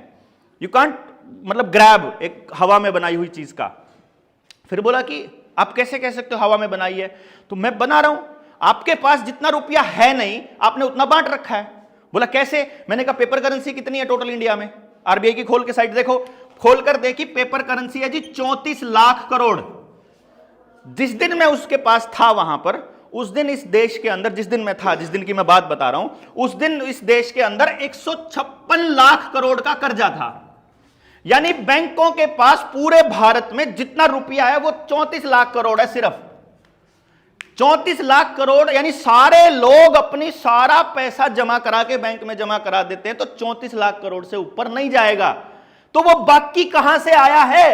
यू कांट मतलब ग्रैब एक हवा में बनाई हुई चीज का। फिर बोला कि आप कैसे कह सकते हो हवा में बनाई है। तो मैं बना रहा हूं, आपके पास जितना रुपया है नहीं आपने उतना बांट रखा है। बोला कैसे। मैंने कहा पेपर करेंसी कितनी है टोटल इंडिया में, आरबीआई की खोल के साइट देखो, खोलकर देखी पेपर करेंसी है जी 34 लाख करोड़। जिस दिन मैं उसके पास था वहां पर, उस दिन इस देश के अंदर, जिस दिन मैं था, जिस दिन की मैं बात बता रहा हूं, उस दिन इस देश के अंदर 156 लाख करोड़ का कर्जा था। यानी बैंकों के पास पूरे भारत में जितना रुपया है वो 34 लाख करोड़ है सिर्फ। 34 लाख करोड़, यानी सारे लोग अपनी सारा पैसा जमा करा के बैंक में जमा करा देते हैं तो 34 लाख करोड़ से ऊपर नहीं जाएगा। तो वो बाकी कहां से आया है।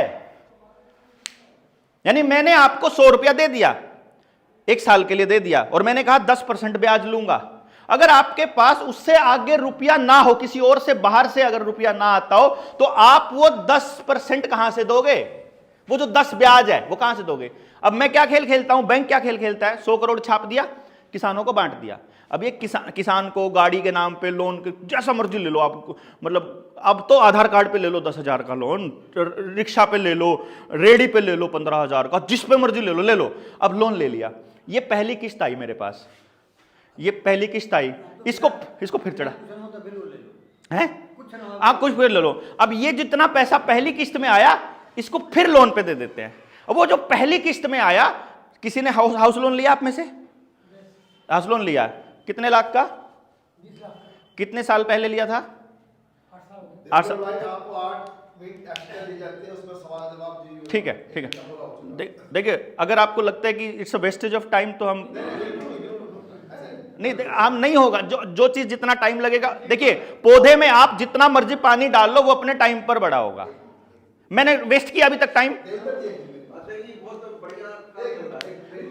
यानी मैंने आपको 100 रुपया दे दिया, 1 साल के लिए दे दिया, और मैंने कहा 10% ब्याज लूंगा। अगर आपके पास उससे आगे रुपया ना हो, किसी और से बाहर से अगर रुपया ना आता हो, तो आप वो 10% कहां से दोगे। वो जो 10 ब्याज है वो कहां से दोगे। अब मैं क्या खेल खेलता हूं, बैंक क्या खेल खेलता है, 100 करोड़ छाप दिया, किसानों को बांट दिया। अब ये किसान को गाड़ी के नाम पे लोन जैसा मर्जी ले लो आप, मतलब अब तो आधार कार्ड पे ले लो 10,000 का लोन, रिक्शा पे ले लो, रेडी पे ले लो 15,000 का, जिस पे मर्जी ले लो। अब लोन ले लिया, ये पहली किस्त आई मेरे पास, ये पहली किस्त आई, इसको फिर चढ़ा है, आप कुछ फिर ले लो। अब ये जितना पैसा पहली किस्त में आया इसको फिर लोन पे दे देते हैं। अब वो जो पहली किस्त में आया, किसी ने हाउस लोन लिया आप में से, हाउस लोन लिया कितने लाख का, 20 लाख। कितने साल पहले लिया था, 8 साल। आपको 8 मिनट एक्स्ट्रा दिए जाते हैं, उसमें सवाल जवाब। ठीक है। देखिए अगर आपको लगता है कि it's a wastage of time तो हम नहीं, हम नहीं होगा। जो चीज जितना टाइम लगेगा, देखिए पौधे में आप जितना मर्जी पानी डाल लो वो अपने टाइम पर बड़ा होगा। मैंने वेस्ट किया अभी तक टाइम,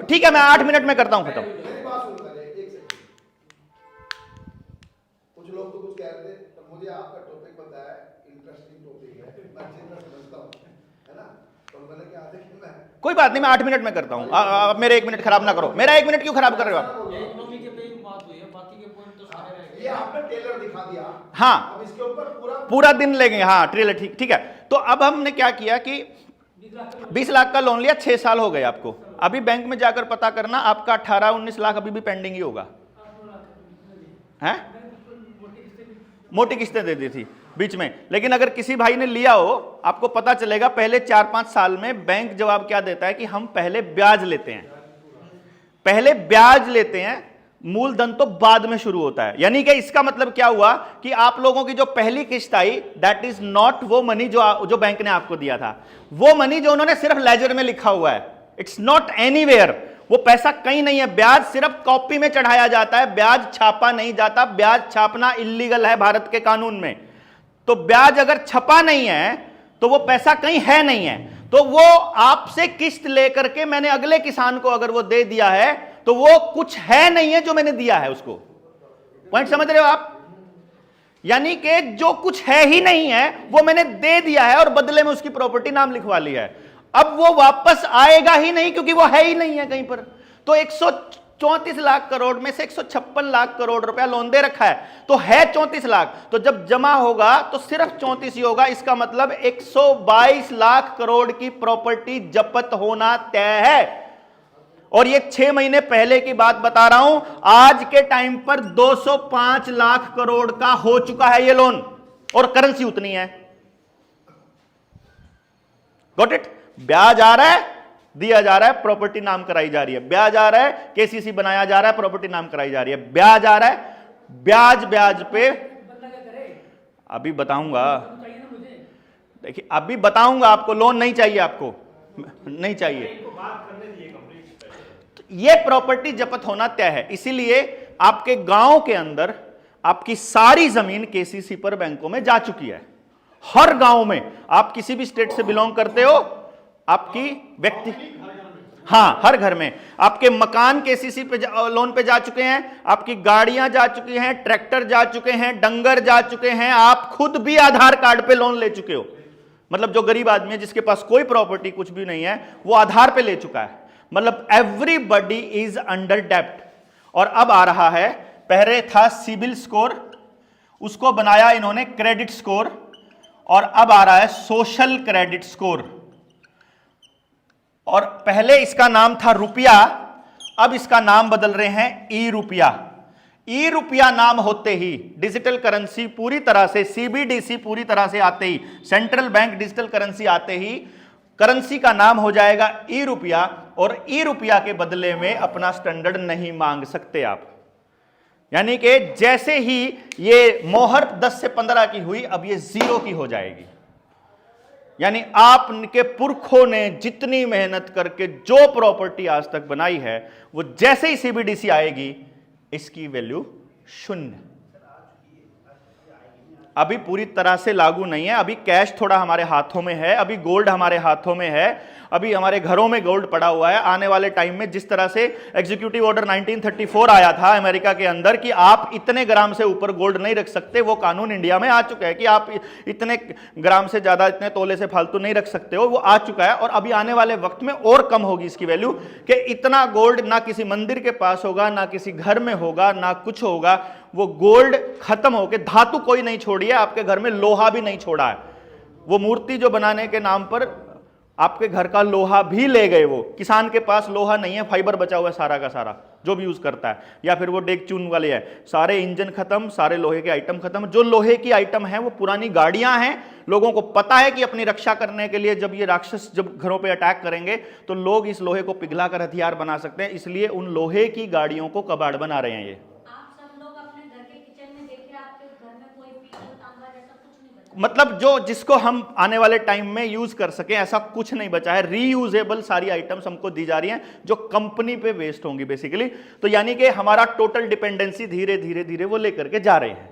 ठीक है मैं 8 मिनट में करता हूं खत्म। कुछ लोग तो कुछ कह रहे थे, तो मुझे आपका टॉपिक बताया, इंटरेस्टिंग टॉपिक है, मैं अच्छी तरह समझता हूं, है ना। तो मैंने क्या आते कि मैं कोई बात नहीं, मैं 8 मिनट में करता हूं। आप मेरे 1 मिनट खराब ना करो। मेरा 1 मिनट क्यों खराब कर रहे हो आप। ये आपने टेलर दिखा दिया। हाँ, अब इसके ऊपर पूरा दिन लेंगे। हाँ ट्रेलर, ठीक है। तो अब हमने क्या किया कि 20 लाख का लोन लिया, 6 साल हो गए आपको। अभी बैंक में जाकर पता करना, आपका 18-19 लाख अभी भी पेंडिंग ही होगा। हैं, मोटी किस्तें दे दी थी बीच में। लेकिन अगर किसी भाई ने लिया हो, आपको पता चलेगा पहले 4-5 साल में बैंक जवाब क्या देता है कि हम पहले ब्याज लेते हैं, मूलधन तो बाद में शुरू होता है। यानी कि इसका मतलब क्या हुआ कि आप लोगों की जो पहली किस्त आई, दैट इज नॉट वो मनी जो बैंक ने आपको दिया था, वो मनी जो उन्होंने सिर्फ लेजर में लिखा हुआ है, इट्स नॉट एनीवेयर, वो पैसा कहीं नहीं है। ब्याज सिर्फ कॉपी में चढ़ाया जाता है, ब्याज छापा नहीं जाता। ब्याज छापना इल्लीगल है भारत के कानून में। तो ब्याज अगर छपा नहीं है तो वो पैसा कहीं है नहीं है। तो वो आपसे किस्त लेकर के मैंने अगले किसान को अगर वो दे दिया है तो वो कुछ है नहीं है जो मैंने दिया है उसको। पॉइंट समझ रहे हो आप? यानी कि जो कुछ है ही नहीं है वो मैंने दे दिया है और बदले में उसकी प्रॉपर्टी नाम लिखवा लिया है। अब वो वापस आएगा ही नहीं क्योंकि वो है ही नहीं है कहीं पर। तो 134 लाख करोड़ में से 156 लाख करोड़ रुपया लोन दे रखा है, तो है 34 लाख। तो जब जमा होगा तो सिर्फ 34 ही होगा। इसका मतलब 122 लाख करोड़ की प्रॉपर्टी जब्त होना तय है। और ये 6 महीने पहले की बात बता रहा हूं, आज के टाइम पर 205 लाख करोड़ का हो चुका है ये लोन, और करेंसी उतनी है। Got it? ब्याज आ रहा है, दिया जा रहा है, प्रॉपर्टी नाम कराई जा रही है। ब्याज आ रहा है, केसीसी बनाया जा रहा है, प्रॉपर्टी नाम कराई जा रही है। ब्याज आ रहा है, ब्याज ब्याज पे। बंदा क्या करे? अभी बताऊंगा, चाहिए ना मुझे। देखिए अभी बताऊंगा आपको। लोन नहीं चाहिए आपको? नहीं चाहिए। तो ये प्रॉपर्टी जब्त होना तय है। इसीलिए आपके गांव के अंदर आपकी सारी जमीन केसीसी पर बैंकों में जा चुकी है। हर गांव में, आप किसी भी स्टेट से बिलोंग करते हो, आपकी व्यक्ति, हाँ हर घर में आपके मकान केसीसी पे लोन पे जा चुके हैं, आपकी गाड़ियां जा चुकी हैं, ट्रैक्टर जा चुके हैं, डंगर जा चुके हैं, आप खुद भी आधार कार्ड पे लोन ले चुके हो। मतलब जो गरीब आदमी है जिसके पास कोई प्रॉपर्टी कुछ भी नहीं है, वो आधार पे ले चुका है। मतलब एवरीबडी इज अंडर डेप्ट। और अब आ रहा है, पहले था सिबिल स्कोर, उसको बनाया इन्होंने क्रेडिट स्कोर, और अब आ रहा है सोशल क्रेडिट स्कोर। और पहले इसका नाम था रुपया, अब इसका नाम बदल रहे हैं ई रुपया। ई रुपया नाम होते ही डिजिटल करेंसी पूरी तरह से, सीबीडीसी पूरी तरह से आते ही, सेंट्रल बैंक डिजिटल करेंसी आते ही करेंसी का नाम हो जाएगा ई रुपया। और ई रुपया के बदले में अपना स्टैंडर्ड नहीं मांग सकते आप। यानी कि जैसे ही ये मोहर 10 से 15 की हुई, अब ये 0 की हो जाएगी। यानी आपके पुरखों ने जितनी मेहनत करके जो प्रॉपर्टी आज तक बनाई है, वो जैसे ही सीबीडीसी आएगी, इसकी वैल्यू 0। अभी पूरी तरह से लागू नहीं है। अभी कैश थोड़ा हमारे हाथों में है, अभी गोल्ड हमारे हाथों में है, अभी हमारे घरों में गोल्ड पड़ा हुआ है। आने वाले टाइम में जिस तरह से एग्जीक्यूटिव ऑर्डर 1934 आया था अमेरिका के अंदर कि आप इतने ग्राम से ऊपर गोल्ड नहीं रख सकते, वो कानून इंडिया में आ चुका है कि आप इतने ग्राम से ज्यादा, इतने तोले से फालतू नहीं रख सकते हो, वो आ चुका है। और अभी आने वाले वक्त में और कम होगी इसकी वैल्यू, कि इतना गोल्ड ना किसी मंदिर के पास होगा, ना किसी घर में होगा, ना कुछ होगा। वो गोल्ड खत्म होके, धातु कोई नहीं छोड़ी है, आपके घर में लोहा भी नहीं छोड़ा है। वो मूर्ति जो बनाने के नाम पर आपके घर का लोहा भी ले गए। वो किसान के पास लोहा नहीं है, फाइबर बचा हुआ है सारा का सारा, जो भी यूज करता है, या फिर वो डेक चून वाले है। सारे इंजन खत्म, सारे लोहे के आइटम खत्म। जो लोहे की आइटम है वो पुरानी गाड़ियां हैं। लोगों को पता है कि अपनी रक्षा करने के लिए जब ये राक्षस जब घरों पे अटैक करेंगे तो लोग इस लोहे को पिघला कर हथियार बना सकते हैं, इसलिए उन लोहे की गाड़ियों को कबाड़ बना रहे हैं ये। मतलब जो जिसको हम आने वाले टाइम में यूज कर सके, ऐसा कुछ नहीं बचा है। रीयूजेबल सारी आइटम्स हमको दी जा रही हैं जो कंपनी पे वेस्ट होंगी बेसिकली। तो यानी कि हमारा टोटल डिपेंडेंसी धीरे धीरे धीरे वो लेकर के जा रहे हैं।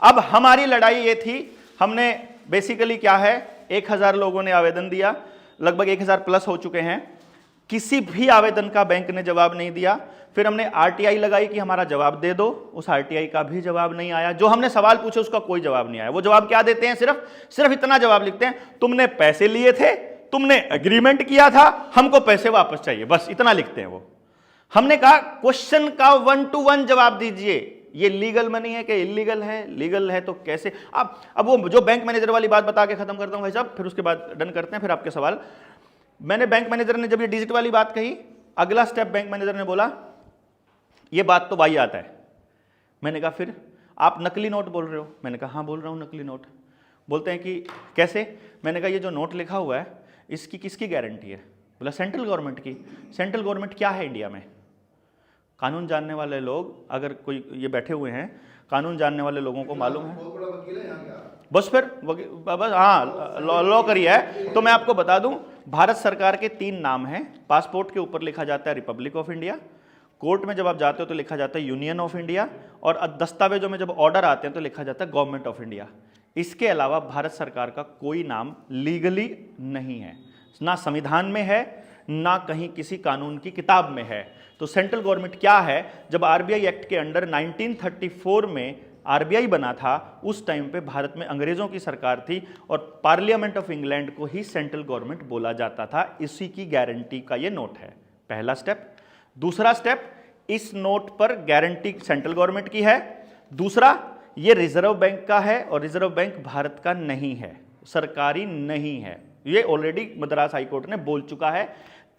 अब हमारी लड़ाई ये थी, हमने बेसिकली क्या है, 1000 लोगों ने आवेदन दिया, लगभग 1000 प्लस हो चुके हैं। किसी भी आवेदन का बैंक ने जवाब नहीं दिया। फिर हमने आरटीआई लगाई कि हमारा जवाब दे दो, उस आरटीआई का भी जवाब नहीं आया। जो हमने सवाल पूछे उसका कोई जवाब नहीं आया। वो जवाब क्या देते हैं, सिर्फ इतना जवाब लिखते हैं, तुमने पैसे लिए थे, तुमने एग्रीमेंट किया था, हमको पैसे वापस चाहिए, बस इतना लिखते हैं वो। हमने कहा क्वेश्चन का 1 to 1 जवाब दीजिए। ये लीगल मनी है कि इलीगल है? लीगल है तो कैसे? अब वो जो बैंक मैनेजर वाली बात बता के खत्म करता हूं भाई साहब, फिर उसके बाद डन करते हैं फिर आपके सवाल। मैंने बैंक मैनेजर ने जब ये डिजिट वाली बात कही, अगला स्टेप बैंक मैनेजर ने बोला ये बात तो भाई आता है। मैंने कहा फिर आप नकली नोट बोल रहे हो? मैंने कहा हाँ बोल रहा हूँ नकली नोट। बोलते हैं कि कैसे? मैंने कहा ये जो नोट लिखा हुआ है इसकी किसकी गारंटी है? बोला सेंट्रल गवर्नमेंट की। सेंट्रल गवर्नमेंट क्या है इंडिया में? कानून जानने वाले लोग, अगर कोई ये बैठे हुए हैं, कानून जानने वाले लोगों को मालूम है। बहुत बड़ा वकील है यहाँ का। बस फिर बस हाँ, लॉ करी है। तो मैं आपको बता दूं, भारत सरकार के 3 नाम हैं। पासपोर्ट के ऊपर लिखा जाता है रिपब्लिक ऑफ इंडिया, कोर्ट में जब आप जाते हो तो लिखा जाता है यूनियन ऑफ इंडिया, और दस्तावेजों में जब ऑर्डर आते हैं तो लिखा जाता है गवर्नमेंट ऑफ इंडिया। इसके अलावा भारत सरकार का कोई नाम लीगली नहीं है, ना संविधान में है, ना कहीं किसी कानून की किताब में है। तो सेंट्रल गवर्नमेंट क्या है, जब आरबीआई एक्ट के अंडर 1934 में आरबीआई बना था, उस टाइम पे भारत में अंग्रेजों की सरकार थी और पार्लियामेंट ऑफ इंग्लैंड को ही सेंट्रल गवर्नमेंट बोला जाता था। इसी की गारंटी का ये नोट है, पहला स्टेप। दूसरा स्टेप, इस नोट पर गारंटी सेंट्रल गवर्नमेंट की है। दूसरा, ये रिजर्व बैंक का है और रिजर्व बैंक भारत का नहीं है, सरकारी नहीं है, ये ऑलरेडी मद्रास हाईकोर्ट ने बोल चुका है।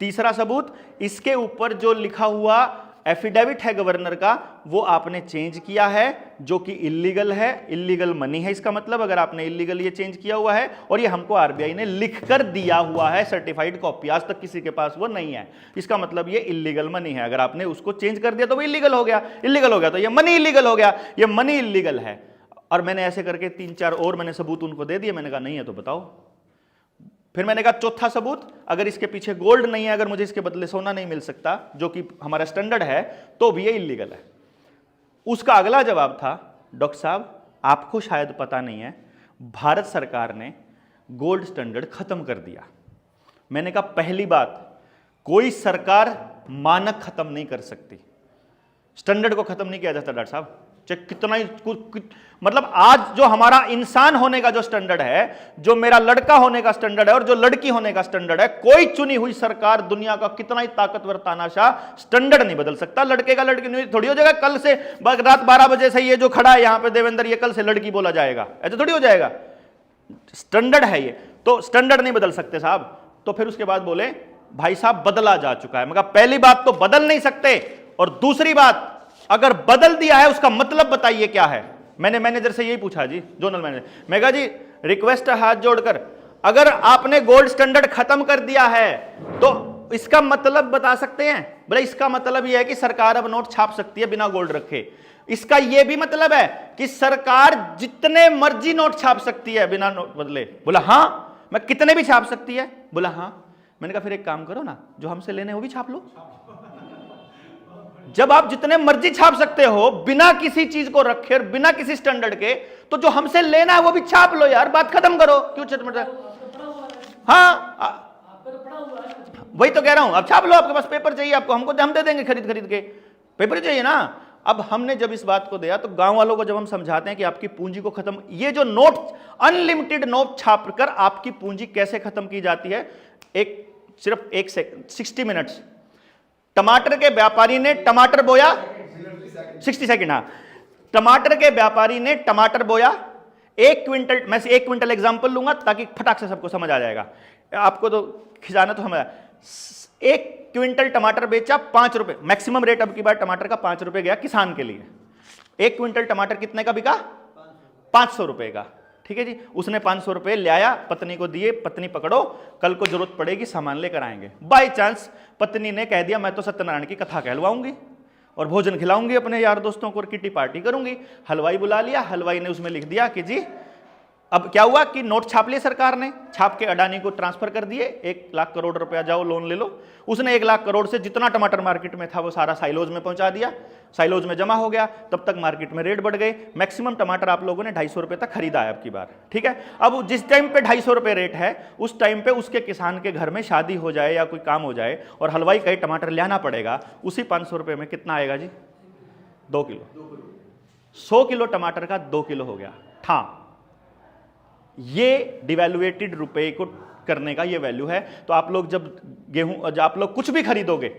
तीसरा सबूत, इसके ऊपर जो लिखा हुआ एफिडेविट है गवर्नर का, वो आपने चेंज किया है, जो कि इलीगल है, इलीगल मनी है इसका मतलब, अगर आपने इलीगल ये चेंज किया हुआ है, और ये हमको आरबीआई ने लिख कर दिया हुआ है, सर्टिफाइड कॉपी, आज तक किसी के पास वो नहीं है, इसका मतलब ये इलीगल मनी है। अगर आपने उसको चेंज कर दिया तो वो इलीगल हो गया, इलीगल हो गया तो ये मनी इलीगल हो गया, ये मनी इलीगल है। और मैंने ऐसे करके 3-4 और मैंने सबूत उनको दे दिए। मैंने कहा नहीं है तो बताओ। फिर मैंने कहा चौथा सबूत, अगर इसके पीछे गोल्ड नहीं है, अगर मुझे इसके बदले सोना नहीं मिल सकता, जो कि हमारा स्टैंडर्ड है, तो भी ये इलीगल है। उसका अगला जवाब था, डॉक्टर साहब आपको शायद पता नहीं है, भारत सरकार ने गोल्ड स्टैंडर्ड खत्म कर दिया। मैंने कहा पहली बात, कोई सरकार मानक खत्म नहीं कर सकती, स्टैंडर्ड को खत्म नहीं किया जाता डॉक्टर साहब, चाहे कितना ही मतलब आज जो हमारा इंसान होने का जो स्टैंडर्ड है, जो मेरा लड़का होने का स्टैंडर्ड है और जो लड़की होने का स्टैंडर्ड है, कोई चुनी हुई सरकार दुनिया का कितना ही ताकतवर तानाशाह स्टैंडर्ड नहीं बदल सकता। लड़के का लड़की नहीं थोड़ी हो जाएगा, कल से रात 12 बजे से ये जो खड़ा है यहां पे देवेंद्र, ये कल से लड़की बोला जाएगा, ऐसा थोड़ी हो जाएगा। स्टैंडर्ड है ये, तो स्टैंडर्ड नहीं बदल सकते साहब। तो फिर उसके बाद बोले भाई साहब बदला जा चुका है। मैं कहा पहली बात तो बदल नहीं सकते, और दूसरी बात, अगर बदल दिया है उसका मतलब बताइए क्या है। मैंने मैनेजर से यही पूछा जी, जोनल मैनेजर, मैं कहा जी रिक्वेस्ट है हाथ जोड़कर, अगर आपने गोल्ड स्टैंडर्ड खत्म कर दिया है तो इसका मतलब बता सकते हैं? बोले इसका मतलब यह है कि सरकार अब नोट छाप सकती है बिना गोल्ड रखे। इसका यह भी मतलब है कि सरकार जितने मर्जी नोट छाप सकती है बिना नोट बदले? बोला हां। मैं कितने भी छाप सकती है? बोला हां। मैंने कहा फिर एक काम करो ना, जो हमसे लेने वो भी छाप लो। जब आप जितने मर्जी छाप सकते हो बिना किसी चीज को रखे और बिना किसी स्टैंडर्ड के, तो जो हमसे लेना है वो भी छाप लो यार, बात खत्म करो। क्यों चटमटा? हाँ वही तो कह रहा हूं, अब छाप लो। आपके पास पेपर चाहिए आपको, हमको हम दे देंगे खरीद खरीद के, पेपर चाहिए ना। अब हमने जब इस बात को दिया तो गांव वालों को जब हम समझाते हैं कि आपकी पूंजी को खत्म, ये जो नोट अनलिमिटेड नोट छापकर आपकी पूंजी कैसे खत्म की जाती है, सिर्फ 1 सेकंड 60 मिनट्स। टमाटर के व्यापारी ने टमाटर बोया, 60 सेकंड, हाँ। टमाटर के व्यापारी ने टमाटर बोया, 1 क्विंटल, मैं 1 क्विंटल एग्जांपल लूंगा ताकि फटाक से सबको समझ आ जाएगा, आपको तो खिजाना तो समझ। 1 क्विंटल टमाटर बेचा 5 रुपए, मैक्सिमम रेट अब की बार टमाटर का 5 रुपए गया किसान के लिए। 1 क्विंटल टमाटर कितने का बिका? 500 रुपए का। ठीक है जी, उसने 500 रुपए ले आया, पत्नी को दिए, पत्नी पकड़ो, कल को जरूरत पड़ेगी सामान लेकर आएंगे। बाय चांस पत्नी ने कह दिया मैं तो सत्यनारायण की कथा कहलवाऊंगी और भोजन खिलाऊंगी अपने यार दोस्तों को और किटी पार्टी करूंगी। हलवाई बुला लिया, हलवाई ने उसमें लिख दिया कि जी, अब क्या हुआ कि नोट छाप लिए सरकार ने, छाप के अडानी को ट्रांसफर कर दिए, 1 लाख करोड़ रुपया जाओ लोन ले लो। उसने 1 लाख करोड़ से जितना टमाटर मार्केट में था वो सारा साइलोज में पहुंचा दिया, साइलोज में जमा हो गया। तब तक मार्केट में रेट बढ़ गए, मैक्सिमम टमाटर आप लोगों ने 250 रुपए तक खरीदा है अब की बार। ठीक है, अब जिस टाइम पे 250 रुपए रेट है, उस टाइम पे उसके किसान के घर में शादी हो जाए या कोई काम हो जाए और हलवाई कहीं टमाटर ले आना पड़ेगा, उसी 500 रुपए में कितना आएगा जी? 2 किलो। 100 किलो टमाटर का 2 किलो हो गया। हाँ, ये डिवैल्यूएटेड रुपए को करने का ये वैल्यू है। तो आप लोग जब गेहूं, आप लोग कुछ भी खरीदोगे,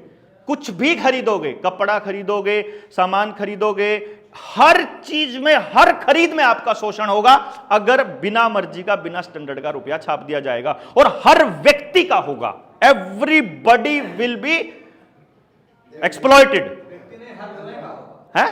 कुछ भी खरीदोगे, कपड़ा खरीदोगे, सामान खरीदोगे, हर चीज में, हर खरीद में आपका शोषण होगा अगर बिना मर्जी का, बिना स्टैंडर्ड का रुपया छाप दिया जाएगा, और हर व्यक्ति का होगा। एवरीबॉडी विल बी एक्सप्लॉइटेड है।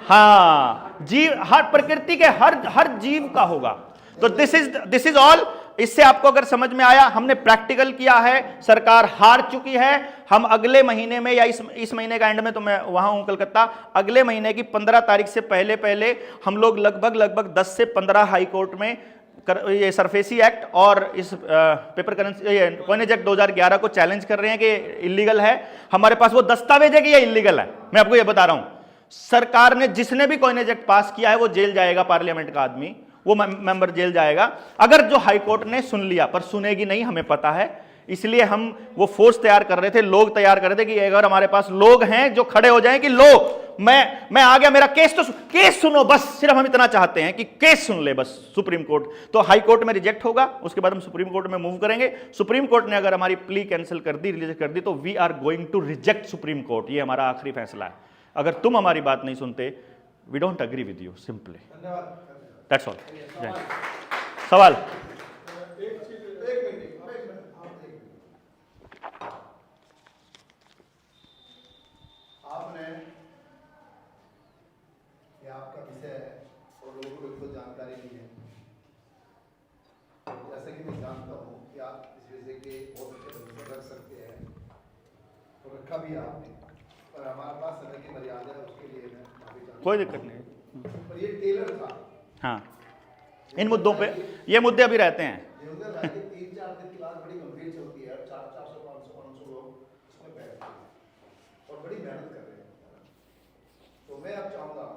हाँ, जीव, हर प्रकृति के हर जीव का होगा। तो दिस इज ऑल इससे आपको अगर समझ में आया, हमने प्रैक्टिकल किया है, सरकार हार चुकी है। हम अगले महीने में या इस महीने का एंड में, तो मैं वहां हूं कलकत्ता, अगले महीने की 15 तारीख से पहले पहले हम लोग लगभग 10 से 15 हाई कोर्ट में ये सरफेसी एक्ट और इस पेपर करेंसी कॉइनेज एक्ट 2011 को चैलेंज कर रहे हैं कि इलीगल है। हमारे पास वो दस्तावेज है कि ये इलीगल है। मैं आपको ये बता रहा हूं, सरकार ने, जिसने भी कॉइनेज एक्ट पास किया है वो जेल जाएगा, पार्लियामेंट का आदमी, वो मेंबर जेल जाएगा, अगर जो हाई कोर्ट ने सुन लिया, पर सुनेगी नहीं, हमें पता है। इसलिए हम वो फोर्स तैयार कर रहे थे, लोग तैयार कर रहे थे कि अगर हमारे पास लोग हैं जो खड़े हो जाएं कि लो मैं आ गया, मेरा केस तो केस सुनो, बस सिर्फ हम इतना चाहते हैं कि केस सुन ले बस सुप्रीम कोर्ट। तो हाई कोर्ट में रिजेक्ट होगा, उसके बाद हम सुप्रीम कोर्ट में मूव करेंगे। सुप्रीम कोर्ट ने अगर हमारी प्ली कैंसिल कर दी, रिलीज कर दी, तो we are going to reject supreme court. ये हमारा आखिरी फैसला है। अगर तुम हमारी बात नहीं सुनते, we don't agree with you, simply, that's all. सवाल? आपने, ये आपका विषय है और लोगों को इसको जानकारी नहीं है। जैसे कि मैं जानता हूँ कि आप इस विषय के बहुत अच्छे भविष्य रख सकते हैं, तो रखा भी आपने, पर हमारे पास समय की मर्यादा है, उसके लिए मैं माफी चाहता हूं। कोई दिक्कत नहीं। पर ये टेलर था। हाँ, इन मुद्दों पे, ये मुद्दे अभी रहते हैं। 3-4 दिन की क्लास बड़ी गंभीर चलती है, 400-500 लोग उसमें बैठते हैं और बड़ी मेहनत कर रहे हैं। तो मैं अब चाहूँगा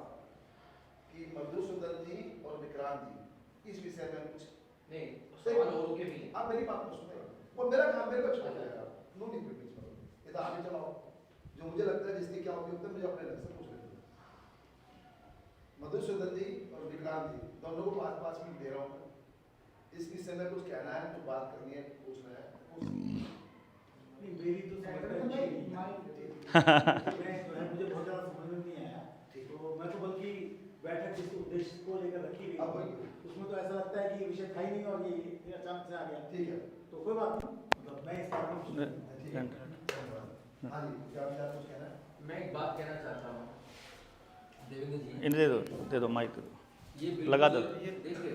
कि मधुसूदन जी और विक्रांत जी इस विषय में कुछ नहीं, सवाल औरों के भी हैं। आप मेरी बात को सुने, वो मेरा काम मेरे को छोड़ जाएगा, नो नीड बीच में, ये तो आगे चलाओ, जो मुझे लगता है जिसकी क्या उपयोगिता मुझे अपने ढंग से पूछ लेते हैं। मधुसूदन जी और विक्रांत जी दोनों को 5-5 मिनट दे रहा हूँ। इस विषय में कुछ कहना है, कुछ बात करनी है, पूछना है, मेरी तो मुझे बहुत ज़्यादा समझ में नहीं आया। तो मैं तो बल्कि बैठक जिस उद्देश्य को लेकर रखी गई उसमें तो ऐसा लगता है कि ये विषय था ही नहीं और ये अचानक से आ गया। ठीक है, तो कोई बात नहीं, मतलब मैं इस बारे में ठीक है। हाँ जी, क्या विचार कुछ कहना है? मैं एक बात कहना चाहता हूँ देवेंद्र जी, इन्हें दे दो माइक, ये लगा दो। ये देखिए,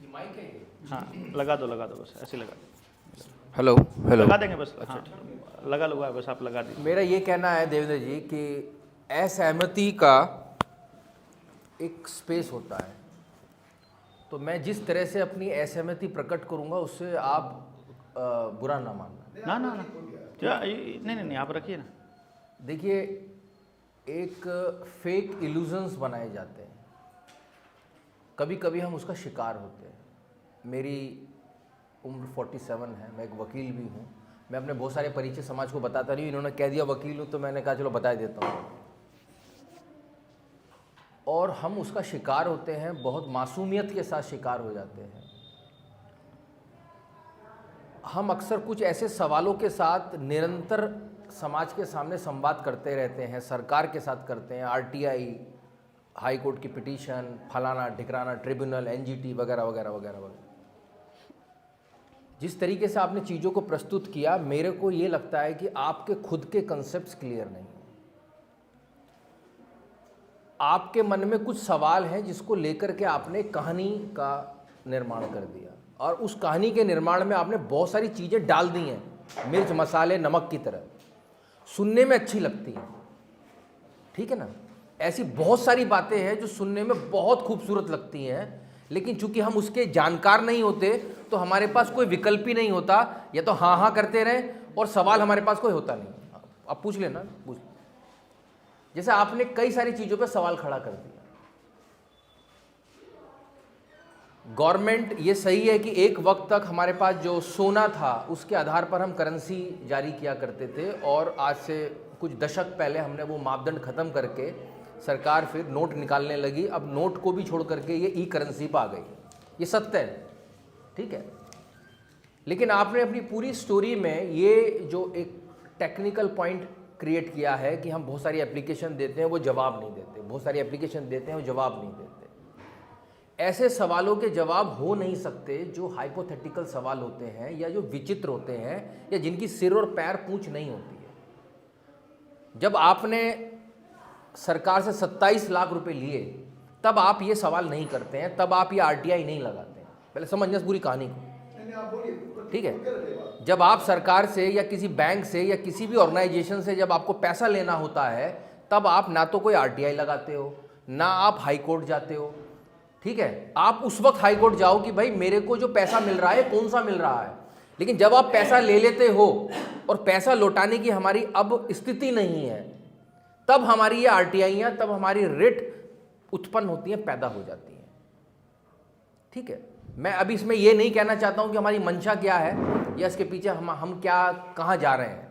ये माइक है ये? हाँ, लगा दो बस, ऐसे लगा दो। हेलो हेलो, लगा देंगे बस। हाँ, लगा है बस, आप लगा दीजिए। मेरा ये कहना है देवेंद्र जी कि असहमति का एक स्पेस होता है, तो मैं जिस तरह से अपनी असहमति प्रकट करूंगा उससे आप बुरा ना मानना। ना नहीं, आप रखिए ना। देखिए, एक फेक इल्यूजन्स बनाए जाते हैं, कभी कभी हम उसका शिकार होते हैं। मेरी उम्र 47 है, मैं एक वकील भी हूँ। मैं अपने बहुत सारे परिचय समाज को बताता नहीं हूँ, इन्होंने कह दिया वकील हूँ तो मैंने कहा चलो बता देता हूँ। और हम उसका शिकार होते हैं, बहुत मासूमियत के साथ शिकार हो जाते हैं। हम अक्सर कुछ ऐसे सवालों के साथ निरंतर समाज के सामने संवाद करते रहते हैं, सरकार के साथ करते हैं, RTI, हाई कोर्ट की पिटीशन, फलाना ढिकराना ट्रिब्यूनल, NGT वगैरह वगैरह वगैरह वगैरह। जिस तरीके से आपने चीज़ों को प्रस्तुत किया, मेरे को ये लगता है कि आपके खुद के कंसेप्ट्स क्लियर नहीं हैं। आपके मन में कुछ सवाल हैं जिसको लेकर के आपने कहानी का निर्माण कर दिया, और उस कहानी के निर्माण में आपने बहुत सारी चीज़ें डाल दी हैं, मिर्च मसाले नमक की तरह, सुनने में अच्छी लगती हैं, ठीक है ना। ऐसी बहुत सारी बातें हैं जो सुनने में बहुत खूबसूरत लगती हैं, लेकिन चूंकि हम उसके जानकार नहीं होते तो हमारे पास कोई विकल्प ही नहीं होता, या तो हाँ हाँ करते रहें और सवाल हमारे पास कोई होता नहीं। अब पूछ लेना, पूछ। जैसे आपने कई सारी चीज़ों पे सवाल खड़ा कर दिया। गवर्नमेंट, ये सही है कि एक वक्त तक हमारे पास जो सोना था उसके आधार पर हम करेंसी जारी किया करते थे, और आज से कुछ दशक पहले हमने वो मापदंड खत्म करके सरकार फिर नोट निकालने लगी। अब नोट को भी छोड़ करके ये ई-करेंसी पर आ गई, ये सत्य है, ठीक है। लेकिन आपने अपनी पूरी स्टोरी में ये जो एक टेक्निकल पॉइंट क्रिएट किया है कि हम बहुत सारी एप्लीकेशन देते हैं वो जवाब नहीं देते, बहुत सारी एप्लीकेशन देते हैं वो जवाब नहीं देते। ऐसे सवालों के जवाब हो नहीं सकते जो हाइपोथेटिकल सवाल होते हैं, या जो विचित्र होते हैं, या जिनकी सिर और पैर पूंछ नहीं होती है। जब आपने सरकार से 27 लाख रुपए लिए तब आप ये सवाल नहीं करते हैं, तब आप ये RTI नहीं लगाते हैं। पहले समझना पूरी कहानी को, नहीं, आप बोलिए। ठीक है। खुल के रखिए बात। जब आप सरकार से या किसी बैंक से या किसी भी ऑर्गेनाइजेशन से जब आपको पैसा लेना होता है, तब आप ना तो कोई आरटीआई लगाते हो, ना आप हाई कोर्ट जाते हो, ठीक है। आप उस वक्त हाई कोर्ट जाओ कि भाई मेरे को जो पैसा मिल रहा है कौन सा मिल रहा है। लेकिन जब आप पैसा ले लेते हो और पैसा लौटाने की हमारी अब स्थिति नहीं है, तब हमारी ये आरटीआईयाँ, तब हमारी रिट उत्पन्न होती हैं, पैदा हो जाती हैं, ठीक है। मैं अभी इसमें ये नहीं कहना चाहता हूं कि हमारी मंशा क्या है या इसके पीछे हम क्या कहाँ जा रहे हैं।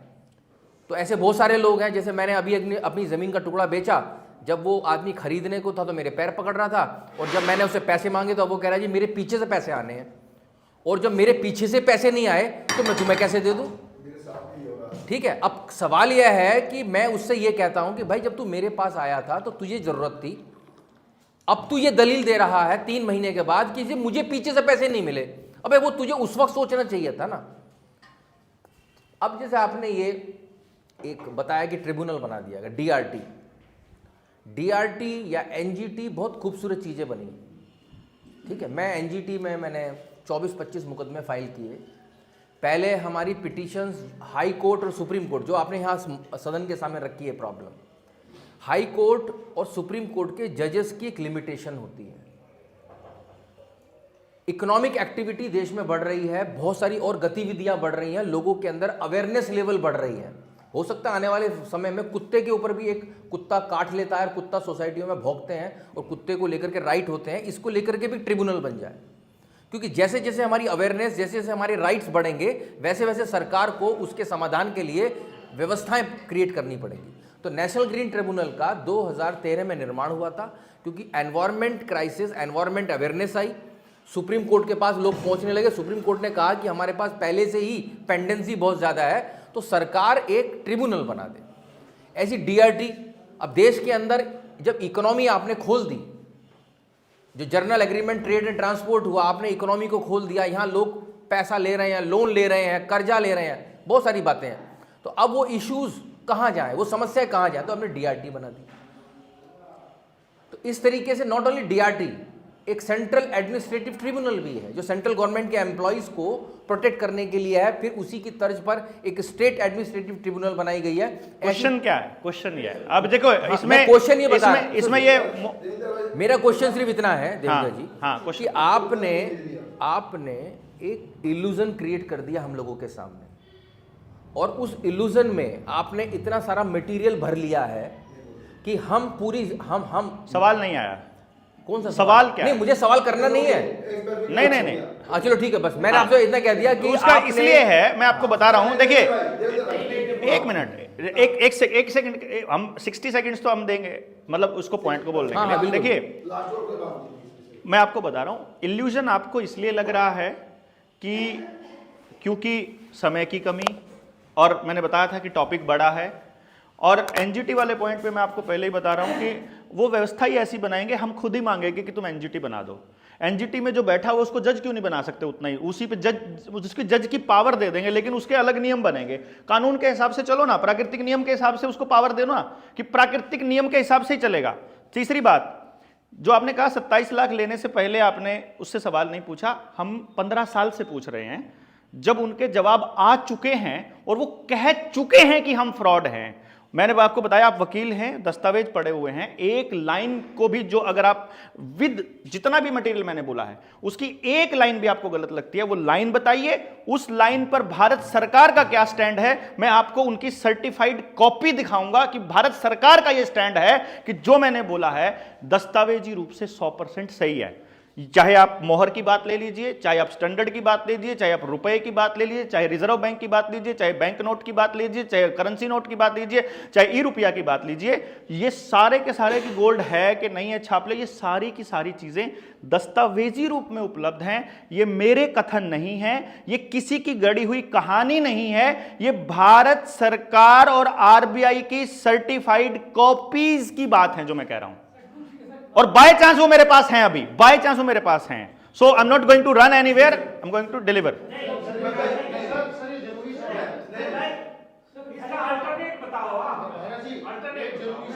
तो ऐसे बहुत सारे लोग हैं, जैसे मैंने अभी अपनी ज़मीन का टुकड़ा बेचा, जब वो आदमी खरीदने को था तो मेरे पैर पकड़ रहा था, और जब मैंने उसे पैसे मांगे तो वो कह रहा जी मेरे पीछे से पैसे आने हैं, और जब मेरे पीछे से पैसे नहीं आए तो मैं तुम्हें कैसे दे दूं, ठीक है। अब सवाल यह है कि मैं उससे ये कहता हूं कि भाई जब तू मेरे पास आया था तो तुझे ज़रूरत थी, अब तू ये दलील दे रहा है 3 महीने के बाद कि मुझे पीछे से पैसे नहीं मिले। अबे वो तुझे उस वक्त सोचना चाहिए था ना। अब जैसे आपने ये एक बताया कि ट्रिब्यूनल बना दिया गया, डीआरटी या एनजीटी, बहुत खूबसूरत चीज़ें बनी, ठीक है। मैं एनजीटी में मैंने 24-25 मुकदमे फाइल किए। पहले हमारी पिटीशंस हाई कोर्ट और सुप्रीम कोर्ट, जो आपने यहाँ सदन के सामने रखी है प्रॉब्लम, हाई कोर्ट और सुप्रीम कोर्ट के जजेस की एक लिमिटेशन होती है। इकोनॉमिक एक्टिविटी देश में बढ़ रही है, बहुत सारी और गतिविधियां बढ़ रही हैं, लोगों के अंदर अवेयरनेस लेवल बढ़ रही है। हो सकता है आने वाले समय में कुत्ते के ऊपर भी एक कुत्ता काट लेता है, कुत्ता सोसाइटियों में भौंकते हैं और कुत्ते को लेकर के राइट होते हैं, इसको लेकर के भी ट्रिब्यूनल बन जाए। क्योंकि जैसे जैसे हमारी अवेयरनेस, जैसे जैसे हमारे राइट्स बढ़ेंगे, वैसे वैसे सरकार को उसके समाधान के लिए व्यवस्थाएं क्रिएट करनी पड़ेगी। तो नेशनल ग्रीन ट्रिब्यूनल का 2013 में निर्माण हुआ था, क्योंकि एनवायरमेंट क्राइसिस, एनवायरमेंट अवेयरनेस आई, सुप्रीम कोर्ट के पास लोग पहुंचने लगे। सुप्रीम कोर्ट ने कहा कि हमारे पास पहले से ही पेंडेंसी बहुत ज़्यादा है, तो सरकार एक ट्रिब्यूनल बना दे। ऐसी डीआरटी, अब देश के अंदर जब इकोनॉमी आपने खोल दी, जो journal agreement trade and transport हुआ, आपने इकोनॉमी को खोल दिया, यहाँ लोग पैसा ले रहे हैं, लोन ले रहे हैं, कर्जा ले रहे हैं, बहुत सारी बातें हैं। तो अब वो इश्यूज कहाँ जाए, वो समस्याएं कहाँ जाए, तो हमने डीआरटी बना दी। तो इस तरीके से नॉट ओनली डीआरटी, एक सेंट्रल एडमिनिस्ट्रेटिव ट्रिब्यूनल भी है जो सेंट्रल गवर्नमेंट के एम्प्लॉइज को प्रोटेक्ट करने के लिए है। फिर उसी की तर्ज पर एक स्टेट एडमिनिस्ट्रेटिव ट्रिब्यूनल बनाई गई है। क्वेश्चन क्या है? क्वेश्चन ये है, अब देखो इसमें क्वेश्चन ये बता, इसमें ये मेरा क्वेश्चन सिर्फ इतना है देवेंद्र जी, हाँ, कि आपने एक इल्यूजन क्रिएट कर दिया हम लोगों के सामने, और उस इल्यूजन में आपने इतना सारा मटेरियल भर लिया है कि हम पूरी हम सवाल नहीं आया। कौन सा सवाल क्या? नहीं, मुझे सवाल करना नहीं है। नहीं। हाँ चलो ठीक है, बस मैंने आपसे इतना कह दिया कि उसका इसलिए है, मैं आपको बता रहा हूं, देखिए 1 मिनट, एक सेकंड, हम 60 सेकंड्स तो हम देंगे, मतलब उसको पॉइंट को बोलने के लिए। देखिए मैं आपको बता रहा हूं, इल्यूजन आपको इसलिए लग रहा है कि क्योंकि समय की कमी, और मैंने बताया था कि टॉपिक बड़ा है, और एनजीटी वाले पॉइंट पे मैं आपको पहले ही बता रहा हूं कि वो व्यवस्था ही ऐसी बनाएंगे, हम खुद ही मांगेंगे कि तुम एनजीटी बना दो। एनजीटी में जो बैठा हुआ उसको जज क्यों नहीं बना सकते उतना ही, उसी पे जज, उसकी जज की पावर दे देंगे, लेकिन उसके अलग नियम बनेंगे। कानून के हिसाब से चलो ना, प्राकृतिक नियम के हिसाब से उसको पावर दे ना, कि प्राकृतिक नियम के हिसाब से ही चलेगा। तीसरी बात, जो आपने कहा 27 लाख लेने से पहले आपने उससे सवाल नहीं पूछा, हम 15 साल से पूछ रहे हैं, जब उनके जवाब आ चुके हैं और वो कह चुके हैं कि हम फ्रॉड हैं। मैंने आपको बताया, आप वकील हैं, दस्तावेज पढ़े हुए हैं, एक लाइन को भी जो अगर आप विद जितना भी मटेरियल मैंने बोला है उसकी एक लाइन भी आपको गलत लगती है, वो लाइन बताइए। उस लाइन पर भारत सरकार का क्या स्टैंड है, मैं आपको उनकी सर्टिफाइड कॉपी दिखाऊंगा कि भारत सरकार का यह स्टैंड है कि जो मैंने बोला है दस्तावेजी रूप से 100% सही है। चाहे आप मोहर की बात ले लीजिए, चाहे आप स्टैंडर्ड की बात ले लीजिए, चाहे आप रुपए की बात ले लीजिए, चाहे रिजर्व बैंक की बात लीजिए, चाहे बैंक नोट की बात लीजिए, चाहे करेंसी नोट की बात लीजिए, चाहे ई रुपया की बात लीजिए, ये सारे के सारे की गोल्ड है कि नहीं है छाप ले, ये सारी की सारी चीजें दस्तावेजी रूप में उपलब्ध हैं। ये मेरे कथन नहीं है, ये किसी की गढ़ी हुई कहानी नहीं है, ये भारत सरकार और आरबीआई की सर्टिफाइड कॉपीज की बात है जो मैं कह रहा हूं, और बाय चांस वो मेरे पास हैं, अभी बाय चांस वो मेरे पास हैं। So I am not going to run anywhere, I am going to deliver.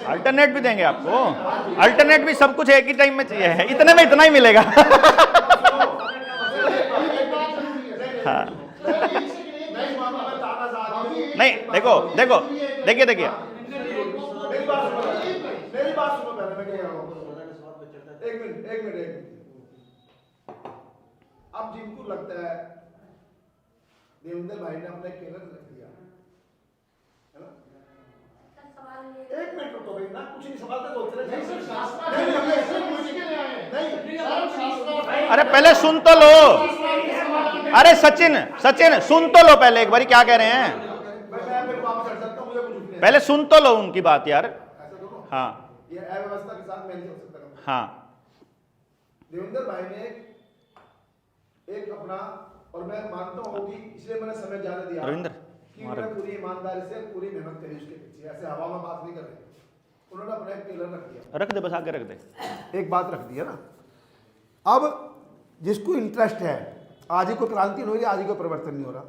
Alternate भी देंगे आपको, अल्टरनेट भी सब कुछ एक ही टाइम में चाहिए है, इतने में इतना ही मिलेगा। हाँ नहीं मामला में तानाशाह नहीं, देखो देखो देखिए देखिए मेरी बात सुनो पहले, मैं कह रहा हूँ। एक मिनट। अब जिनको लगता है देवेंद्र भाई ने अपने केलर रख दिया है ना, एक मिनट रुको भाई ना, कुछ नहीं सवाल तो बोलते रहे। नहीं अरे पहले सुन तो लो, अरे सचिन सुन तो लो पहले एक बारी क्या कह रहे हैं, मैं फिर वापस हट सकता हूं, मुझे कुछ नहीं पहले सुन तो लो उनकी बात यार। ऐसा दोनों हाँ ये अव्यवस्था के साथ मैं नहीं हो सकता। हाँ देवेंद्र भाई ने एक अपना, और मैं मानता हूँ कि इसलिए मैंने समय जाने दिया रविंद्र, कि मैंने पूरी ईमानदारी से पूरी मेहनत करी उसके पीछे, ऐसे हवा में बात नहीं कर रहे। उन्होंने अपना एक टेलर रख दिया, रख दे बस आगे रख दे। एक बात रख दी है ना। अब जिसको इंटरेस्ट है, आज ही कोई क्रांति नहीं हो रही, आज ही कोई परिवर्तन नहीं हो रहा,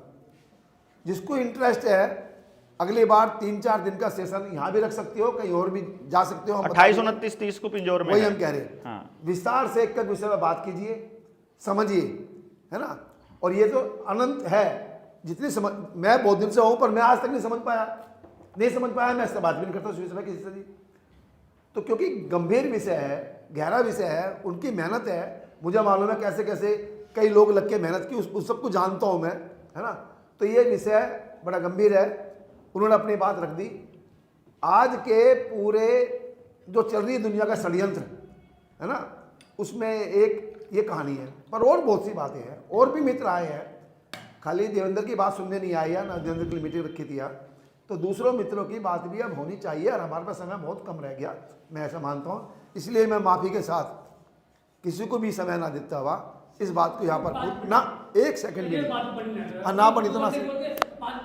जिसको इंटरेस्ट है अगली बार 3-4 दिन का सेशन यहाँ भी रख सकते हो, कहीं और भी जा सकते हो। 28, 29, 30 को पिंजौर में वही है। हम कह रहे हैं। हाँ। विस्तार से एक विषय में बात कीजिए, समझिए, है ना। और ये तो अनंत है, जितनी समझ, मैं बहुत दिन से हूँ पर मैं आज तक नहीं समझ पाया, मैं इससे बात भी नहीं करता सुबह किसी से भी। तो क्योंकि गंभीर विषय है, गहरा विषय है, उनकी मेहनत है, मुझे मालूम है कैसे कैसे कई लोग लग के मेहनत की, उस सबको जानता हूँ मैं, है ना। तो ये विषय बड़ा गंभीर है, उन्होंने अपनी बात रख दी। आज के पूरे जो चल रही दुनिया का षड्यंत्र है ना, उसमें एक ये कहानी है, पर और बहुत सी बातें हैं, और भी मित्र आए हैं, खाली देवेंद्र की बात सुनने नहीं आए या ना देवेंद्र की मीटिंग रखी थी यार, तो दूसरों मित्रों की बात भी अब होनी चाहिए, और हमारे पास समय बहुत कम रह गया, मैं ऐसा मानता हूँ। इसलिए मैं माफ़ी के साथ किसी को भी समय ना देता हुआ इस बात को यहाँ पर ना एक सेकंड भी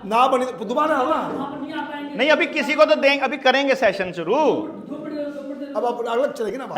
ना बनी तो दोबारा ना, नहीं अभी किसी को तो देंगे, अभी करेंगे सेशन शुरू। अब अलग चलेगी ना बात।